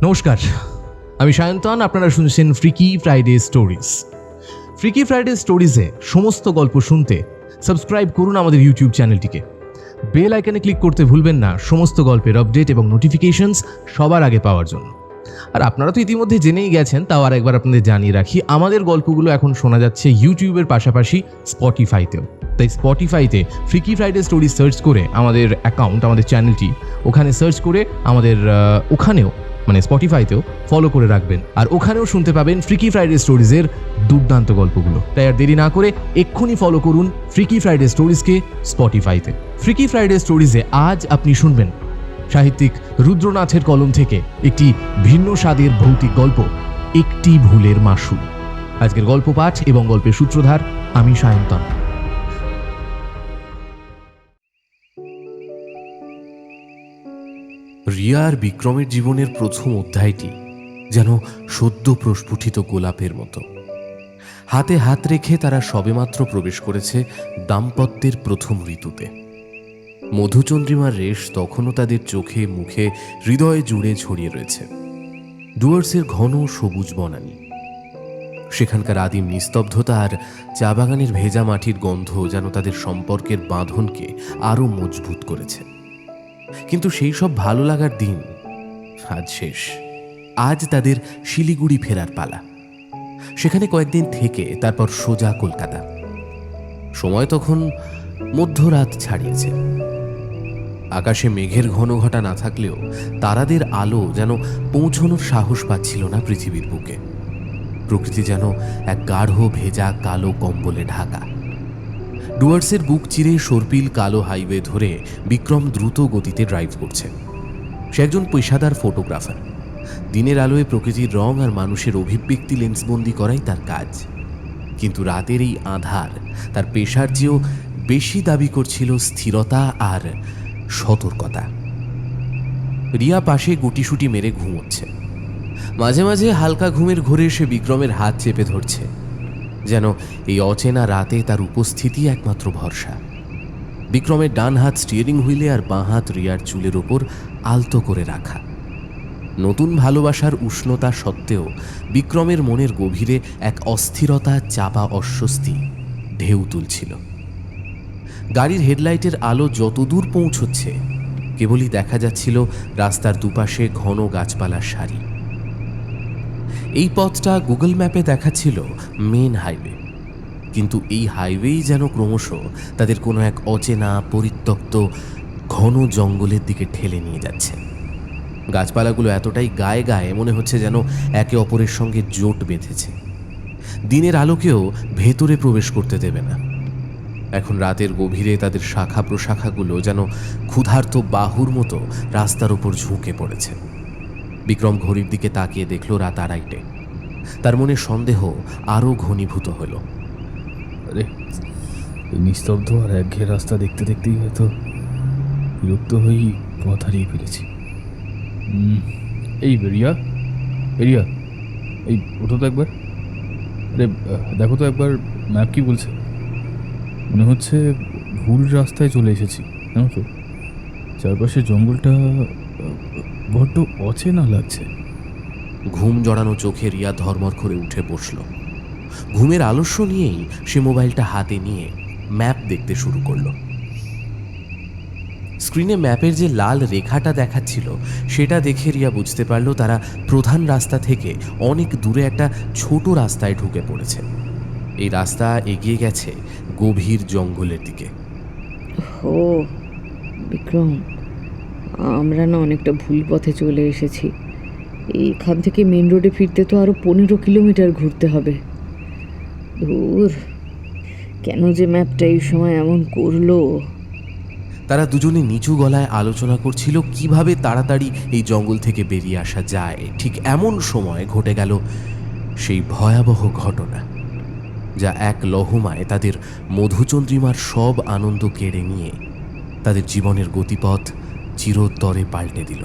নমস্কার, আমি সায়ন্তন। আপনারা শুনছেন freaky Friday stories. Freaky Friday স্টোরিজে সমস্ত গল্প শুনতে সাবস্ক্রাইব করুন আমাদের ইউটিউব চ্যানেলটিকে। বেল আইকনে ক্লিক করতে ভুলবেন না সমস্ত গল্পের আপডেট এবং নোটিফিকেশনস সবার আগে পাওয়ার জন্য। আর আপনারা তো ইতিমধ্যে জেনেই গেছেন, তাও আর একবার আপনাদের জানিয়ে রাখি, আমাদের গল্পগুলো এখন শোনা যাচ্ছে ইউটিউবের পাশাপাশি স্পটিফাইতেও। তাই স্পটিফাইতে ফ্রিকি ফ্রাইডে স্টোরিজ সার্চ করে আমাদের অ্যাকাউন্ট, আমাদের চ্যানেলটি ওখানে সার্চ করে আমাদের ওখানেও মানে স্পটিফাইতেও ফলো করে রাখবেন। আর ওখানেও শুনতে পাবেন ফ্রিকি ফ্রাইডে স্টোরিজের দুর্দান্ত গল্পগুলো। তাই আর দেরি না করে এক্ষুনি ফলো করুন ফ্রিকি ফ্রাইডে স্টোরিজকে স্পটিফাইতে। ফ্রিকি ফ্রাইডে স্টোরিজে আজ আপনি শুনবেন সাহিত্যিক রুদ্রনাথের কলম থেকে একটি ভিন্ন স্বাদের ভৌতিক গল্প, একটি ভুলের মাসুল। আজকের গল্প পাঠ এবং গল্পের সূত্রধার আমি সায়ন্তন। রিয়া আর বিক্রমের জীবনের প্রথম অধ্যায়টি যেন সদ্য প্রস্ফুটিত গোলাপের মতো। হাতে হাত রেখে তারা সবেমাত্র প্রবেশ করেছে দাম্পত্যের প্রথম ঋতুতে। মধুচন্দ্রিমার রেশ তখনও তাদের চোখে মুখে হৃদয়ে জুড়ে ছড়িয়ে রয়েছে। ডুয়ার্সের ঘন সবুজ বনানী, সেখানকার আদিম নিস্তব্ধতা আর চা বাগানের ভেজা মাটির গন্ধ যেন তাদের সম্পর্কের বাঁধনকে আরও মজবুত করেছে। কিন্তু সেই সব ভালো লাগার দিন আজ শেষ। আজ তাদের শিলিগুড়ি ফেরার পালা। সেখানে কয়েকদিন থেকে তারপর সোজা কলকাতা। সময় তখন মধ্যরাত ছাড়িয়েছে। আকাশে মেঘের ঘনঘটা না থাকলেও তারাদের আলো যেন পৌঁছনোর সাহস পাচ্ছিল না পৃথিবীর বুকে। প্রকৃতি যেন এক গাঢ় ভেজা কালো কম্বলে ঢাকা। ডুয়ার্সের বুক চিরে সর্পিল কালো হাইওয়ে ধরে বিক্রম দ্রুত গতিতে ড্রাইভ করছে। সে একজন পেশাদার ফটোগ্রাফার। দিনের আলোয় প্রকৃতির রং আর মানুষের অভিব্যক্তি লেন্সবন্দি করাই তার কাজ। কিন্তু রাতের এই আঁধার তার পেশার চেয়েও বেশি দাবি করছিল স্থিরতা আর সতর্কতা। রিয়া পাশে গুটিসুটি মেরে ঘুমোচ্ছে। মাঝে মাঝে হালকা ঘুমের ঘোরে সে বিক্রমের হাত চেপে ধরছে, যেন এই অচেনা রাতে তার উপস্থিতি একমাত্র ভরসা। বিক্রমের ডান হাত স্টিয়ারিং হুইলে আর বাঁ হাত রিয়ার চুলের ওপর আলতো করে রাখা। নতুন ভালোবাসার উষ্ণতা সত্ত্বেও বিক্রমের মনের গভীরে এক অস্থিরতা, চাপা অস্বস্তি ঢেউ তুলছিল। গাড়ির হেডলাইটের আলো যতদূর পৌঁছচ্ছে কেবলই দেখা যাচ্ছিল রাস্তার দুপাশে ঘন গাছপালার সারি। এই পথটা গুগল ম্যাপে দেখাচ্ছিল মেন হাইওয়ে, কিন্তু এই হাইওয়েই যেন ক্রমশ তাদের কোনো এক অচেনা পরিত্যক্ত ঘন জঙ্গলের দিকে ঠেলে নিয়ে যাচ্ছে। গাছপালাগুলো এতটাই গায়ে গায়ে মনে হচ্ছে যেন একে অপরের সঙ্গে জোট বেঁধেছে। দিনের আলোকেও ভেতরে প্রবেশ করতে দেবে না। এখন রাতের গভীরে তাদের শাখা প্রশাখাগুলো যেন ক্ষুধার্ত বাহুর মতো রাস্তার উপর ঝুঁকে পড়েছে। বিক্রম ঘড়ির দিকে তাকিয়ে দেখল রাত 2:30। তার মনে সন্দেহ আরও ঘনীভূত হলো। আরে, এই নিস্তব্ধ আর একঘেয়ে রাস্তা দেখতে দেখতেই হয়তো বিরক্ত হয়েই পথ হারিয়ে ফেলেছি। এই রিয়া, রিয়া, এই ওঠো তো একবার। আরে দেখো তো একবার ম্যাপ কি বলছে। মনে হচ্ছে ভুল রাস্তায় চলে এসেছি, জানো তো। চারপাশে জঙ্গলটা বড্ড অচেনা লাগছে। ঘুম জড়ানো চোখে রিয়া ধর্মর করে উঠে বসল। ঘুমের আলস্য নিয়েই সে মোবাইলটা হাতে নিয়ে ম্যাপ দেখতে শুরু করল। স্ক্রিনে ম্যাপের যে লাল রেখাটা দেখাচ্ছিল সেটা দেখে রিয়া বুঝতে পারল তারা প্রধান রাস্তা থেকে অনেক দূরে একটা ছোট রাস্তায় ঢুকে পড়েছে। এই রাস্তা এগিয়ে গেছে গভীর জঙ্গলের দিকে। ও বিক্রম, আমরা না অনেকটা ভুল পথে চলে এসেছি। এইখান থেকে মেন রোডে ফিরতে তো আরও 15 কিলোমিটার ঘুরতে হবে। দূর, কেন যে ম্যাপটা এই সময় এমন করলো। তারা দুজনে নিচু গলায় আলোচনা করছিল কিভাবে তাড়াতাড়ি এই জঙ্গল থেকে বেরিয়ে আসা যায়। ঠিক এমন সময় ঘটে গেল সেই ভয়াবহ ঘটনা, যা এক লহমায় তাদের মধুচন্দ্রিমার সব আনন্দ কেড়ে নিয়ে তাদের জীবনের গতিপথ চিরতরে পাল্টে দিল।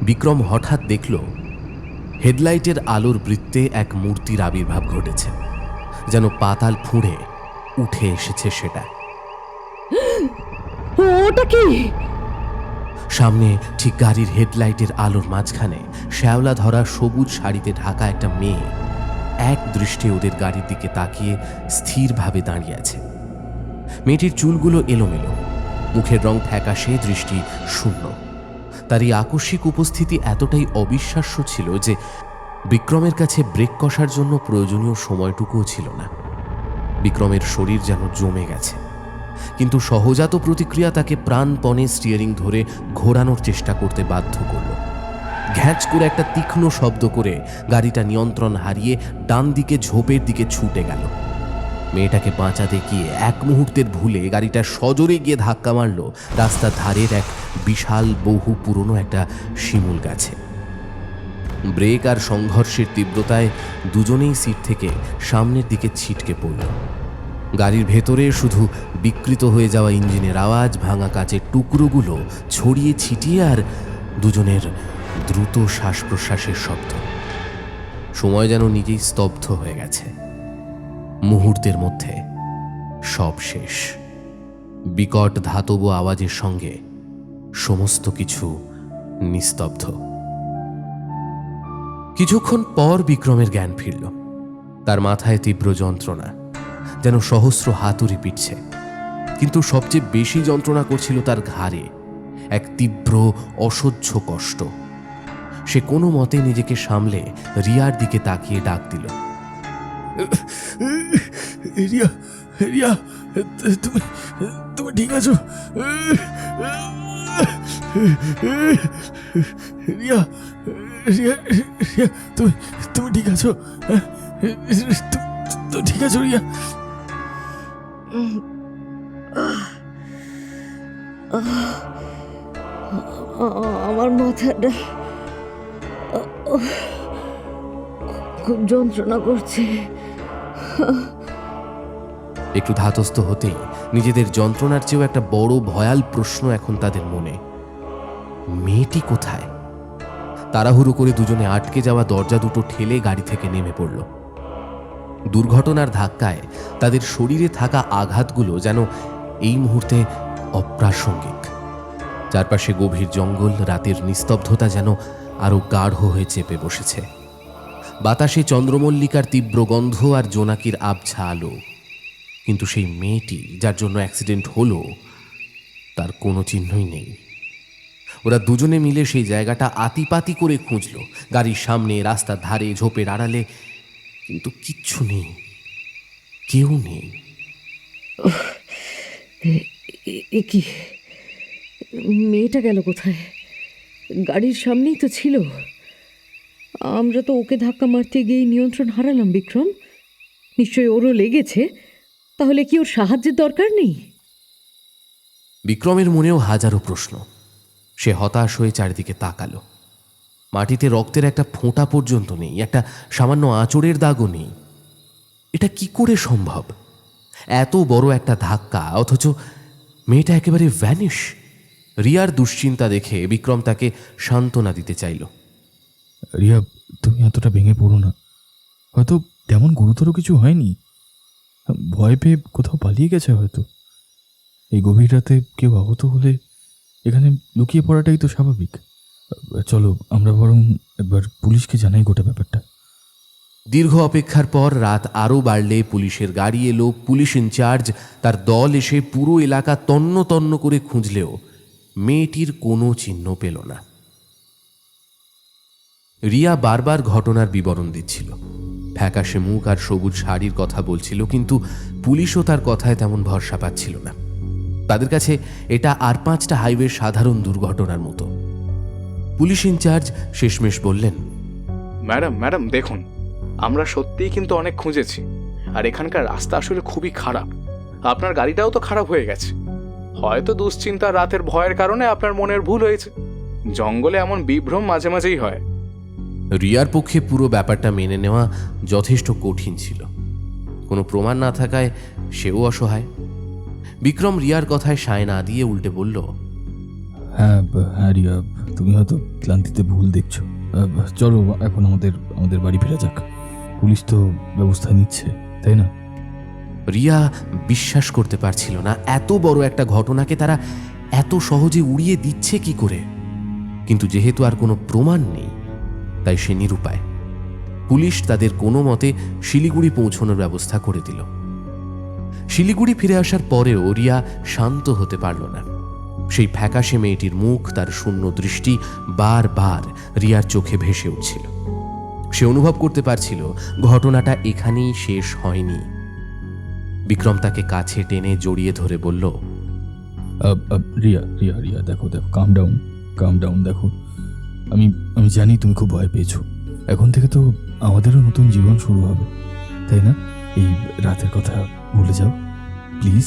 বিক্রম হঠাৎ দেখল হেডলাইটের আলোর বৃত্তে এক মূর্তির আবির্ভাব ঘটেছে, যেন পাতাল ফুঁড়ে উঠে এসেছে সেটা। ওটা কি? সামনে ঠিক গাড়ির হেডলাইটের আলোর মাঝখানে শ্যাওলা ধরা সবুজ শাড়িতে ঢাকা একটা মেয়ে এক দৃষ্টে ওদের গাড়ির দিকে তাকিয়ে স্থিরভাবে দাঁড়িয়ে আছে। মেয়েটির চুলগুলো এলোমেলো, মুখের রং ফ্যাকাশে, দৃষ্টি শূন্য। তার এই আকস্মিক উপস্থিতি এতটাই অবিশ্বাস্য ছিল যে বিক্রমের কাছে ব্রেক কষার জন্য প্রয়োজনীয় সময়টুকুও ছিল না। বিক্রমের শরীর যেন জমে গেছে, কিন্তু সহজাত প্রতিক্রিয়া তাকে প্রাণপণে স্টিয়ারিং ধরে ঘোরানোর চেষ্টা করতে বাধ্য করল। ঘ্যাঁচ করে একটা তীক্ষ্ণ শব্দ করে গাড়িটা নিয়ন্ত্রণ হারিয়ে ডান দিকে ঝোপের দিকে ছুটে গেল। মেয়েটাকে বাঁচাতে গিয়ে এক মুহূর্তের ভুলে গাড়িটা সজোরে গিয়ে ধাক্কা মারল রাস্তার ধারের এক বিশাল বহু পুরনো একটা শিমুল গাছে। ব্রেক আর সংঘর্ষের তীব্রতায় দুজনেই সিট থেকে সামনের দিকে ছিটকে পড়ল। গাড়ির ভেতরে শুধু বিকৃত হয়ে যাওয়া ইঞ্জিনের আওয়াজ, ভাঙা কাচের টুকরোগুলো ছড়িয়ে ছিটিয়ে, আর দুজনের দ্রুত শ্বাস প্রশ্বাসের শব্দ। সময় যেন নিজেই স্তব্ধ হয়ে গেছে। মুহূর্তের মধ্যে সব শেষ। বিকট ধাতব আওয়াজের সঙ্গে সমস্ত কিছু নিস্তব্ধ। কিছুক্ষণ পর বিক্রমের জ্ঞান ফিরল। তার মাথায় তীব্র যন্ত্রণা, যেন সহস্র হাতুড়ি পিটছে। কিন্তু সবচেয়ে বেশি যন্ত্রণা করছিল তার ঘাড়ে, এক তীব্র অসহ্য কষ্ট। সে কোনো মতে নিজেকে সামলে রিয়ার দিকে তাকিয়ে ডাক দিল, রিয়া, রিয়া, তুমি তুমি ঠিক আছো? রিয়া, রিয়া, রিয়া, তুমি তুমি ঠিক আছো? তুমি ঠিক আছো রিয়া? আমার মাথাটা খুব যন্ত্রণা করছে। একটু ধাতস্থ হতেই নিজেদের যন্ত্রণার চেয়েও একটা বড় ভয়াল প্রশ্ন এখন তাদের মনে, মেয়েটি কোথায়? তাড়াহুড়ো করে দুজনে আটকে যাওয়া দরজা দুটো ঠেলে গাড়ি থেকে নেমে পড়ল। দুর্ঘটনার ধাক্কায় তাদের শরীরে থাকা আঘাতগুলো যেন এই মুহূর্তে অপ্রাসঙ্গিক। চারপাশে গভীর জঙ্গল, রাতের নিস্তব্ধতা যেন আরো গাঢ় হয়ে চেপে বসেছে। বাতাসে চন্দ্রমল্লিকার তীব্র গন্ধ আর জোনাকির আবছা আলো। কিন্তু সেই মেয়েটি যার জন্য অ্যাক্সিডেন্ট হলো, তার কোনো চিহ্নই নেই। ওরা দুজনে মিলে সেই জায়গাটা আতিপাতি করে খুঁজল, গাড়ির সামনে, রাস্তার ধারে, ঝোপের আড়ালে, কিন্তু কিচ্ছু নেই, কেউ নেই। কি, মেয়েটা গেল কোথায়? গাড়ির সামনেই তো ছিল। আমরা তো ওকে ধাক্কা মারতে গিয়ে নিয়ন্ত্রণ হারালাম। বিক্রম, নিশ্চয়ই ওরও লেগেছে। তাহলে কি ওর সাহায্যের দরকার নেই? বিক্রমের মনেও হাজারো প্রশ্ন। সে হতাশ হয়ে চারিদিকে তাকালো। মাটিতে রক্তের একটা ফোঁটা পর্যন্ত নেই, একটা সামান্য আঁচড়ের দাগও নেই। এটা কি করে সম্ভব? এত বড় একটা ধাক্কা, অথচ মেয়েটা একেবারে ভ্যানিশ। রিয়ার দুশ্চিন্তা দেখে বিক্রম তাকে সান্ত্বনা দিতে চাইল। রিয়া, তুমি এতটা ভেঙে পড়ো না। হয়তো তেমন গুরুতর কিছু হয়নি। ভয় পেয়ে কোথাও পালিয়ে গেছে হয়তো। এই গভীর রাতে কেউ আহত হলে এখানে লুকিয়ে পড়াটাই তো স্বাভাবিক। চলো, আমরা বরং একবার পুলিশকে জানাই গোটা ব্যাপারটা। দীর্ঘ অপেক্ষার পর রাত আরও বাড়লে পুলিশের গাড়ি এলো। পুলিশ ইনচার্জ তার দল এসে পুরো এলাকা তন্ন তন্ন করে খুঁজলেও মেয়েটির কোনো চিহ্ন পেল না। রিয়া বারবার ঘটনার বিবরণ দিচ্ছিল, ফ্যাকাশে মুখ আর সবুজ শাড়ির কথা বলছিল, কিন্তু পুলিশও তার কথায় তেমন ভরসা পাচ্ছিল না। তাদের কাছে এটা আর 5টা হাইওয়ের সাধারণ দুর্ঘটনার মতো। পুলিশ ইনচার্জ শেষমেশ বললেন, ম্যাডাম দেখুন, আমরা সত্যিই কিন্তু অনেক খুঁজেছি, আর এখানকার রাস্তা আসলে খুবই খারাপ। আপনার গাড়িটাও তো খারাপ হয়ে গেছে। হয়তো দুশ্চিন্তা, রাতের ভয়ের কারণে আপনার মনের ভুল হয়েছে। জঙ্গলে এমন বিভ্রম মাঝে মাঝেই হয়। রিয়ার পক্ষে পুরো ব্যাপারটা মেনে নেওয়া যথেষ্ট কঠিন ছিল। কোনো প্রমাণ না থাকায় সেও অসহায়। বিক্রম রিয়ার কথায় সায় না দিয়ে উল্টে বলল, হ্যাঁ রিয়া, তুমি হয়তো ক্লান্তিতে ভুল দেখছো। চলো এখন আমাদের বাড়ি ফেরা যাক। পুলিশ তো ব্যবস্থা নিচ্ছে, তাই না? রিয়া বিশ্বাস করতে পারছিল না এত বড় একটা ঘটনাকে তারা এত সহজে উড়িয়ে দিচ্ছে কি করে? কিন্তু যেহেতু আর কোনো প্রমাণ নেই, তাই সে নিরুপায়। পুলিশ তাদের কোনো মতে শিলিগুড়ি পৌঁছানোর ব্যবস্থা করে দিল। শিলিগুড়ি ফিরে আসার পরেও রিয়া শান্ত হতে পারল না। সেই ফ্যাকাশে মেয়েটির মুখ, তার শূন্য দৃষ্টি বারবার রিয়ার চোখে ভেসে উঠছিল। সে অনুভব করতে পারছিল ঘটনাটা এখানেই শেষ হয়নি। বিক্রম তাকে কাছে টেনে জড়িয়ে ধরে বলল, রিয়া রিয়া রিয়া দেখো দেখো, কাম ডাউন। দেখো, আমি জানি তুমি খুব ভয় পেয়েছো। এখন থেকে তো আমাদেরও নতুন জীবন শুরু হবে, তাই না? এই রাতের কথা ভুলে যাও প্লিজ।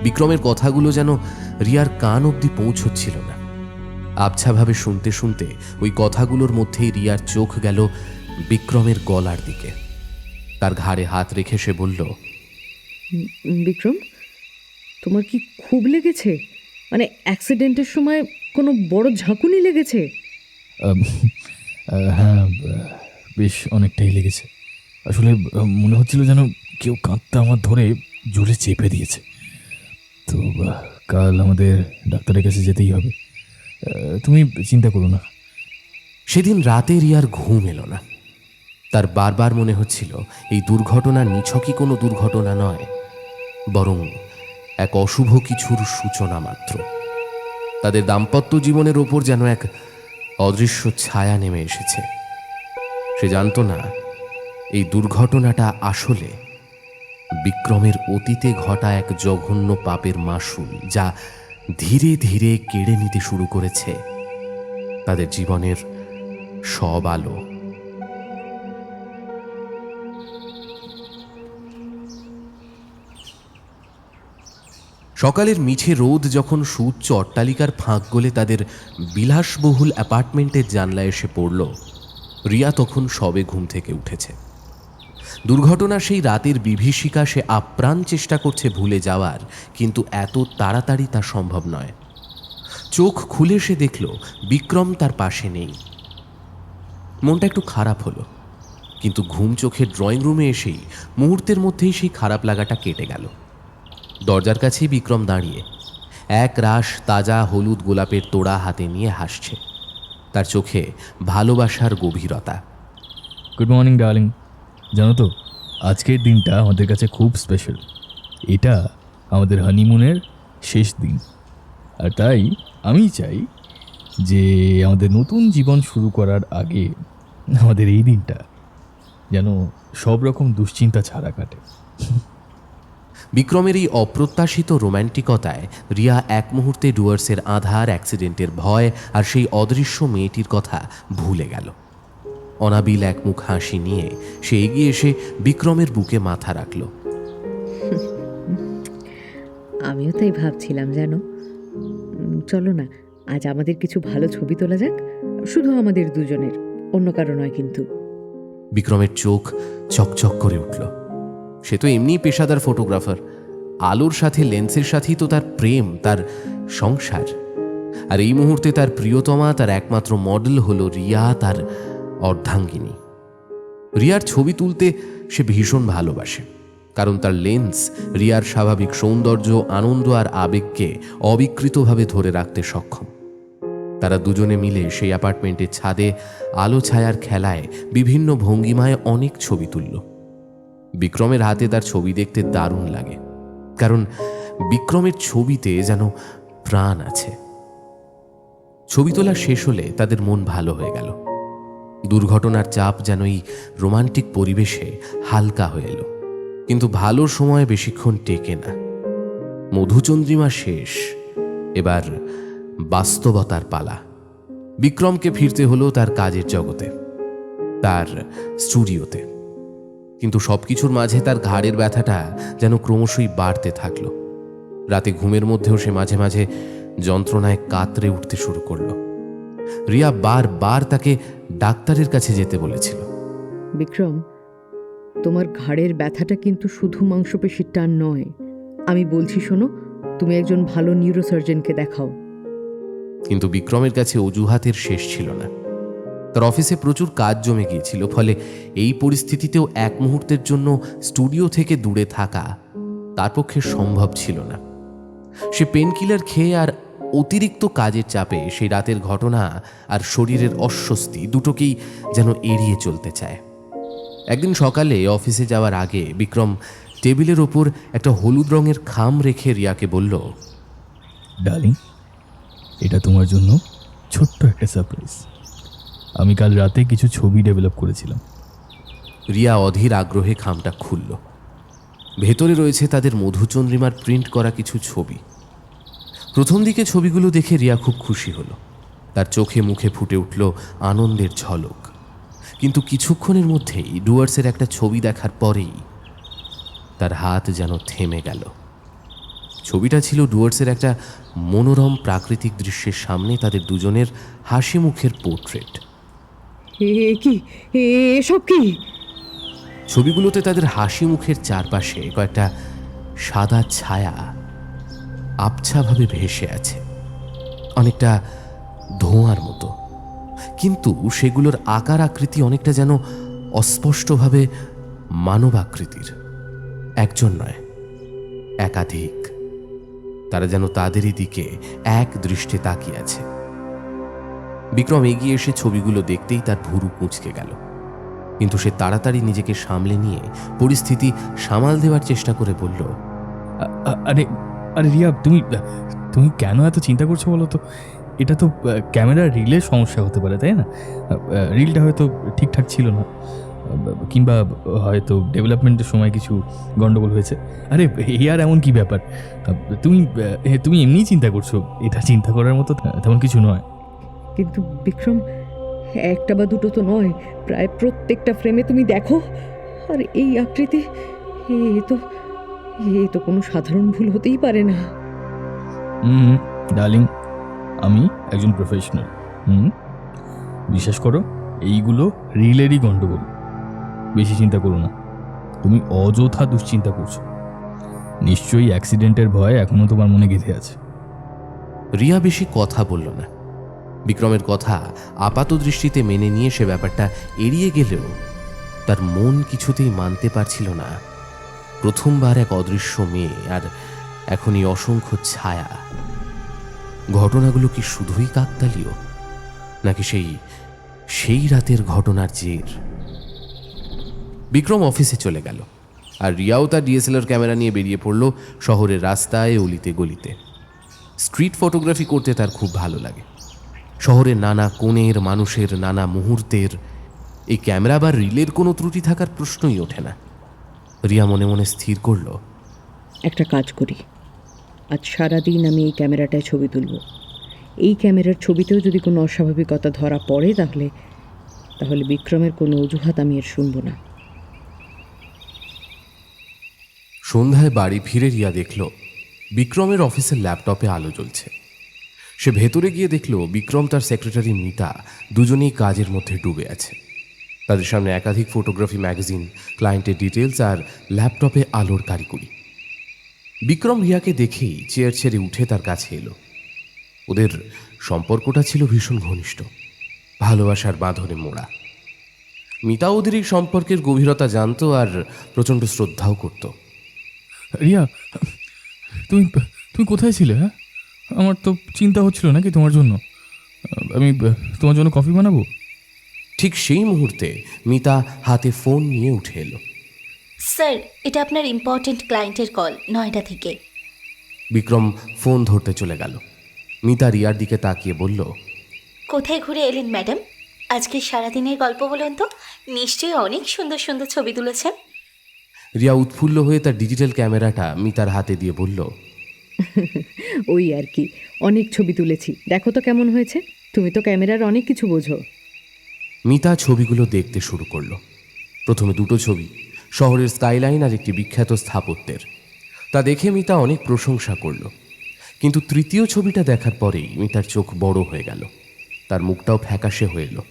বিক্রমের কথাগুলো যেন রিয়ার কান অবধি পৌঁছচ্ছিল না। আবছাভাবে শুনতে শুনতে ওই কথাগুলোর মধ্যেই রিয়ার চোখ গেল বিক্রমের গলার দিকে। তার ঘাড়ে হাত রেখে সে বলল, বিক্রম, তোমার কি খুব লেগেছে? মানে অ্যাক্সিডেন্টের সময় কোনো বড় ঝাঁকুনি লেগেছে? হ্যাঁ, বেশ অনেকটাই লেগেছে। আসলে মনে হচ্ছিল যেন কেউ কাঁধটা আমার ধরে জোরে চেপে দিয়েছে। তো কাল আমাদের ডাক্তারের কাছে যেতেই হবে। তুমি চিন্তা করো না। সেদিন রাতে রিয়ার ঘুম এলো না। তার বারবার মনে হচ্ছিল এই দুর্ঘটনা নিছকই কোনো দুর্ঘটনা নয়, বরং এক অশুভ কিছুর সূচনা মাত্র। তাদের দাম্পত্য জীবনের ওপর যেন এক অদৃশ্য ছায়া নেমে এসেছে। সে জানত না এই দুর্ঘটনাটা আসলে বিক্রমের অতীতে ঘটা এক জঘন্য পাপের মাসুল, যা ধীরে ধীরে কেড়ে নিতে শুরু করেছে তাদের জীবনের সব আলো। সকালের মিছে রোদ যখন সুউচ্চ অট্টালিকার ফাঁক গলে তাদের বিলাসবহুল অ্যাপার্টমেন্টের জানলায় এসে পড়ল, রিয়া তখন সবে ঘুম থেকে উঠেছে। দুর্ঘটনা সেই রাতের বিভীষিকা সে আপ্রাণ চেষ্টা করছে ভুলে যাওয়ার, কিন্তু এত তাড়াতাড়ি তা সম্ভব নয়। চোখ খুলে সে দেখল বিক্রম তার পাশে নেই। মনটা একটু খারাপ হলো, কিন্তু ঘুম চোখে ড্রয়িং রুমে এসেই মুহূর্তের মধ্যেই সেই খারাপ লাগাটা কেটে গেল। দরজার কাছেই বিক্রম দাঁড়িয়ে এক রাশ তাজা হলুদ গোলাপের তোড়া হাতে নিয়ে হাসছে। তার চোখে ভালোবাসার গভীরতা। Good morning darling. জানো তো, আজকের দিনটা আমাদের কাছে খুব স্পেশাল। এটা আমাদের হানিমুনের শেষ দিন, আর তাই আমি চাই যে আমাদের নতুন জীবন শুরু করার আগে আমাদের এই দিনটা যেন সব রকম দুশ্চিন্তা ছাড়া কাটে। বিক্রমের এই অপ্রত্যাশিত রোম্যান্টিকতায় রিয়া এক মুহূর্তে ডুয়ার্সের আধার, অ্যাক্সিডেন্টের ভয় আর সেই অদৃশ্য মেয়েটির কথা ভুলে গেল। অনাবিল এক মুখ হাসি নিয়ে সে এগিয়ে এসে বিক্রমের বুকে মাথা রাখল। আমিও তাই ভাবছিলাম, জানো। চলো না, আজ আমাদের কিছু ভালো ছবি তোলা যাক, শুধু আমাদের দুজনের, অন্য কারো নয় কিন্তু। বিক্রমের চোখ চকচক করে উঠল। সে তো এমনিই পেশাদার ফটোগ্রাফার। আলোর সাথে লেন্সের সাথেই তো তার প্রেম, তার সংসার। আর এই মুহূর্তে তার প্রিয়তমা, তার একমাত্র মডেল হলো রিয়া, তার অর্ধাঙ্গিনী। রিয়ার ছবি তুলতে সে ভীষণ ভালোবাসে, কারণ তার লেন্স রিয়ার স্বাভাবিক সৌন্দর্য, আনন্দ আর আবেগকে অবিকৃতভাবে ধরে রাখতে সক্ষম। তারা দুজনে মিলে সেই অ্যাপার্টমেন্টের ছাদে আলো ছায়ার খেলায় বিভিন্ন ভঙ্গিমায় অনেক ছবি তুলল। বিক্রমের হাতে তার ছবি দেখতে দারুণ লাগে, কারণ বিক্রমের ছবিতে যেন প্রাণ আছে। ছবি তোলা শেষ হলে তাদের মন ভালো হয়ে গেল। দুর্ঘটনার চাপ যেন এই রোমান্টিক পরিবেশে হালকা হয়ে এলো। কিন্তু ভালো সময় বেশিক্ষণ টেকে না। মধুচন্দ্রিমা শেষ, এবার বাস্তবতার পালা। বিক্রমকে ফিরতে হলো তার কাজের জগতে, তার স্টুডিওতে। কিন্তু সবকিছুর মাঝে তার ঘাড়ের ব্যথাটা যেন ক্রমশই বাড়তে থাকলো। রাতে ঘুমের মধ্যেও সে মাঝে মাঝে যন্ত্রণায় কাতরে উঠতে শুরু করলো। রিয়া বারবার তাকে ডাক্তারের কাছে যেতে বলেছিল। বিক্রম, তোমার ঘাড়ের ব্যথাটা কিন্তু শুধু মাংসপেশির টান নয়। আমি বলছি শোনো, তুমি একজন ভালো নিউরোসার্জনকে দেখাও। কিন্তু বিক্রমের কাছে অজুহাতের শেষ ছিল না। তার অফিসে প্রচুর কাজ জমে গিয়েছিল, ফলে এই পরিস্থিতিতেও এক মুহূর্তের জন্য স্টুডিও থেকে দূরে থাকা তার পক্ষে সম্ভব ছিল না। সে পেনকিলার খেয়ে আর অতিরিক্ত কাজের চাপে সেই রাতের ঘটনা আর শরীরের অস্বস্তি দুটোকেই যেন এড়িয়ে চলতে চায়। একদিন সকালে অফিসে যাওয়ার আগে বিক্রম টেবিলের ওপর একটা হলুদ রঙের খাম রেখে রিয়াকে বলল, ডার্লিং, এটা তোমার জন্য ছোট্ট একটা সারপ্রাইজ। আমি কাল রাতে কিছু ছবি ডেভেলপ করেছিলাম। রিয়া অধীর আগ্রহে খামটা খুলল। ভেতরে রয়েছে তাদের মধুচন্দ্রিমার প্রিন্ট করা কিছু ছবি। প্রথম দিকে ছবিগুলো দেখে রিয়া খুব খুশি হলো। তার চোখে মুখে ফুটে উঠল আনন্দের ঝলক। কিন্তু কিছুক্ষণের মধ্যেই ডুয়ার্সের একটা ছবি দেখার পরেই তার হাত যেন থেমে গেল। ছবিটা ছিল ডুয়ার্সের একটা মনোরম প্রাকৃতিক দৃশ্যের সামনে তাদের দুজনের হাসি মুখের পোর্ট্রেট। কি এসব কি? ছবিগুলোতে তাদের হাসি মুখের চারপাশে কয়েকটা সাদা ছায়া আবছাভাবে ভেসে আছে, অনেকটা ধোঁয়ার মতো। কিন্তু সেগুলোর আকার আকৃতি অনেকটা যেন অস্পষ্টভাবে মানব আকৃতির। একজন নয়, একাধিক। তারা যেন তাদেরই দিকে এক দৃষ্টে তাকিয়ে আছে। বিক্রম এগিয়ে এসে ছবিগুলো দেখতেই তার ভুরু কুঁচকে গেল, কিন্তু সে তাড়াতাড়ি নিজেকে সামলে নিয়ে পরিস্থিতি সামাল দেওয়ার চেষ্টা করে বলল, আরে আরে রিয়া, তুমি কেন এত চিন্তা করছো বলো তো? এটা তো ক্যামেরার রিলের সমস্যা হতে পারে, তাই না? রিলটা হয়তো ঠিকঠাক ছিল না, কিংবা হয়তো ডেভেলপমেন্টের সময় কিছু গন্ডগোল হয়েছে। আরে এই আর এমন কি ব্যাপার? তুমি এমনিই চিন্তা করছো, এটা চিন্তা করার মতো তেমন কিছু নয়। কিন্তু বিক্রম, একটা বা দুটো তো নয়, প্রায় প্রত্যেকটা ফ্রেমে তুমি দেখো, আর এই আকৃতি, এ তো কোনো সাধারণ ভুল হতেই পারে না। ডার্লিং, আমি একজন প্রফেশনাল। বিশ্বাস করো, এইগুলো রিলেরই গন্ডগোল। বেশি চিন্তা করো না, তুমি অযথা দুশ্চিন্তা করছো। নিশ্চয়ই অ্যাক্সিডেন্টের ভয় এখনো তোমার মনে গেঁথে আছে। রিয়া বেশি কথা বলল না। বিক্রমের কথা আপাত দৃষ্টিতে মেনে নিয়ে সে ব্যাপারটা এড়িয়ে গেলেও তার মন কিছুতেই মানতে পারছিল না প্রথমবার এক অদৃশ্য মেয়ে আর এখনই অসংখ্য ছায়া। ঘটনাগুলো কি শুধুই কাকতালীয়, নাকি সেই রাতের ঘটনার জের? বিক্রম অফিসে চলে গেল, আর রিয়াও তার ডিএসএলআর ক্যামেরা নিয়ে বেরিয়ে পড়ল শহরের রাস্তায়, অলিতে গলিতে। স্ট্রিট ফটোগ্রাফি করতে তার খুব ভালো লাগে। শহরের নানা কোণের মানুষের নানা মুহূর্তের এই ক্যামেরা বা রিলের কোনো ত্রুটি থাকার প্রশ্নই ওঠে না। রিয়া মনে মনে স্থির করল, একটা কাজ করি, আজ সারাদিন আমি এই ক্যামেরাটায় ছবি তুলব। এই ক্যামেরার ছবিতেও যদি কোনো অস্বাভাবিকতা ধরা পড়ে, তাহলে বিক্রমের কোনো অজুহাত আমি এর শুনব না। সন্ধ্যায় বাড়ি ফিরে রিয়া দেখল বিক্রমের অফিসের ল্যাপটপে আলো জ্বলছে। সে ভেতরে গিয়ে দেখল বিক্রম তার সেক্রেটারি মিতা দুজনেই কাজের মধ্যে ডুবে আছে। তাদের সামনে একাধিক ফটোগ্রাফি ম্যাগাজিন, ক্লায়েন্টের ডিটেলস আর ল্যাপটপে আলোর কারিগরি। বিক্রম রিয়াকে দেখেই চেয়ার ছেড়ে উঠে তার কাছে এলো। ওদের সম্পর্কটা ছিল ভীষণ ঘনিষ্ঠ, ভালোবাসার বাঁধনে মোড়া। মিতা ওদের এই সম্পর্কের গভীরতা জানতো আর প্রচণ্ড শ্রদ্ধাও করত। রিয়া, তুমি কোথায় ছিলে? হ্যাঁ, আমার তো চিন্তা হচ্ছিল নাকি তোমার জন্য। আমি তোমার জন্য কফি বানাবো। ঠিক সেই মুহূর্তে মিতা হাতে ফোন নিয়ে উঠে এলো। স্যার, এটা আপনার ইম্পর্টেন্ট ক্লায়েন্টের কল, 9টা থেকে। বিক্রম ফোন ধরতে চলে গেল। মিতা রিয়ার দিকে তাকিয়ে বলল, কোথায় ঘুরে এলেন ম্যাডাম? আজকে সারাদিনের গল্প বলুন তো, নিশ্চয়ই অনেক সুন্দর সুন্দর ছবি তুলেছেন। রিয়া উৎফুল্ল হয়ে তার ডিজিটাল ক্যামেরাটা মিতার হাতে দিয়ে বলল, ওই আর কি, অনেক ছবি তুলেছি, দেখো তো কেমন হয়েছে। তুমি তো ক্যামেরার অনেক কিছু বোঝো। মিতা ছবিগুলো দেখতে শুরু করলো। প্রথমে দুটো ছবি, শহরের স্কাইলাইন আর একটি বিখ্যাত স্থাপত্যের। তা দেখে মিতা অনেক প্রশংসা করল। কিন্তু তৃতীয় ছবিটা দেখার পরেই মিতার চোখ বড় হয়ে গেল, তার মুখটাও ফ্যাকাশে হয়ে এলো।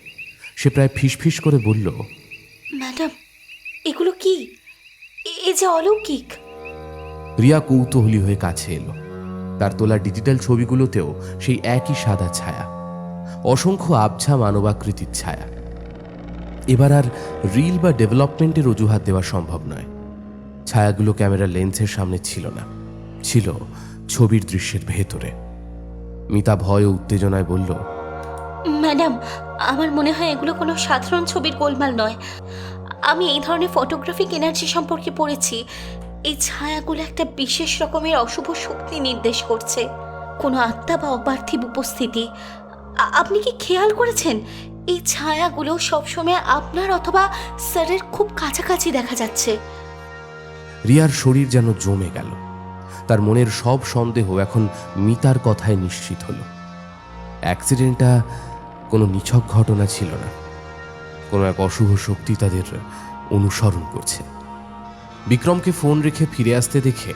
সে প্রায় ফিসফিস করে বলল, ম্যাডাম, এগুলো কি? এ যে অলৌকিক। রিয়া কৌতূহলী হয়ে কাছে এলো। তার তোলা ডিজিটাল ছবিগুলোতেও সেই একই সাদা ছায়া, অসংখ্য আবছা মানবাকৃতির ছায়া। এবার আর রিল বা ডেভেলপমেন্টের অজুহাত দেওয়া সম্ভব নয়। ছায়াগুলো ক্যামেরার লেন্সের সামনে ছিল না, ছিল ছবির দৃশ্যের ভেতরে। মিতা ভয় ও উত্তেজনায় বলল, ম্যাডাম, আমার মনে হয় এগুলো কোনো সাধারণ ছবির গোলমাল নয়। আমি এই ধরনের ফটোগ্রাফিক এনার্জি সম্পর্কে পড়েছি। এই ছায়াগুলো একটা বিশেষ রকমের অশুভ শক্তি নির্দেশ করছে, কোনো আত্মা বা অপার্থিব উপস্থিতি। আপনি কি খেয়াল করেছেন এই ছায়াগুলো সবসময় আপনার অথবা স্যারের খুব কাছাকাছি দেখা যাচ্ছে? রিয়ার শরীর যেন জমে গেল। তার মনের সব সন্দেহ এখন মিতার কথায় নিশ্চিত হলো। অ্যাক্সিডেন্টটা কোনো নিছক ঘটনা ছিল না, কোনো এক অশুভ শক্তি তাদের অনুসরণ করছে। বিক্রমকে ফোন রেখে ফিরে আসতে দেখে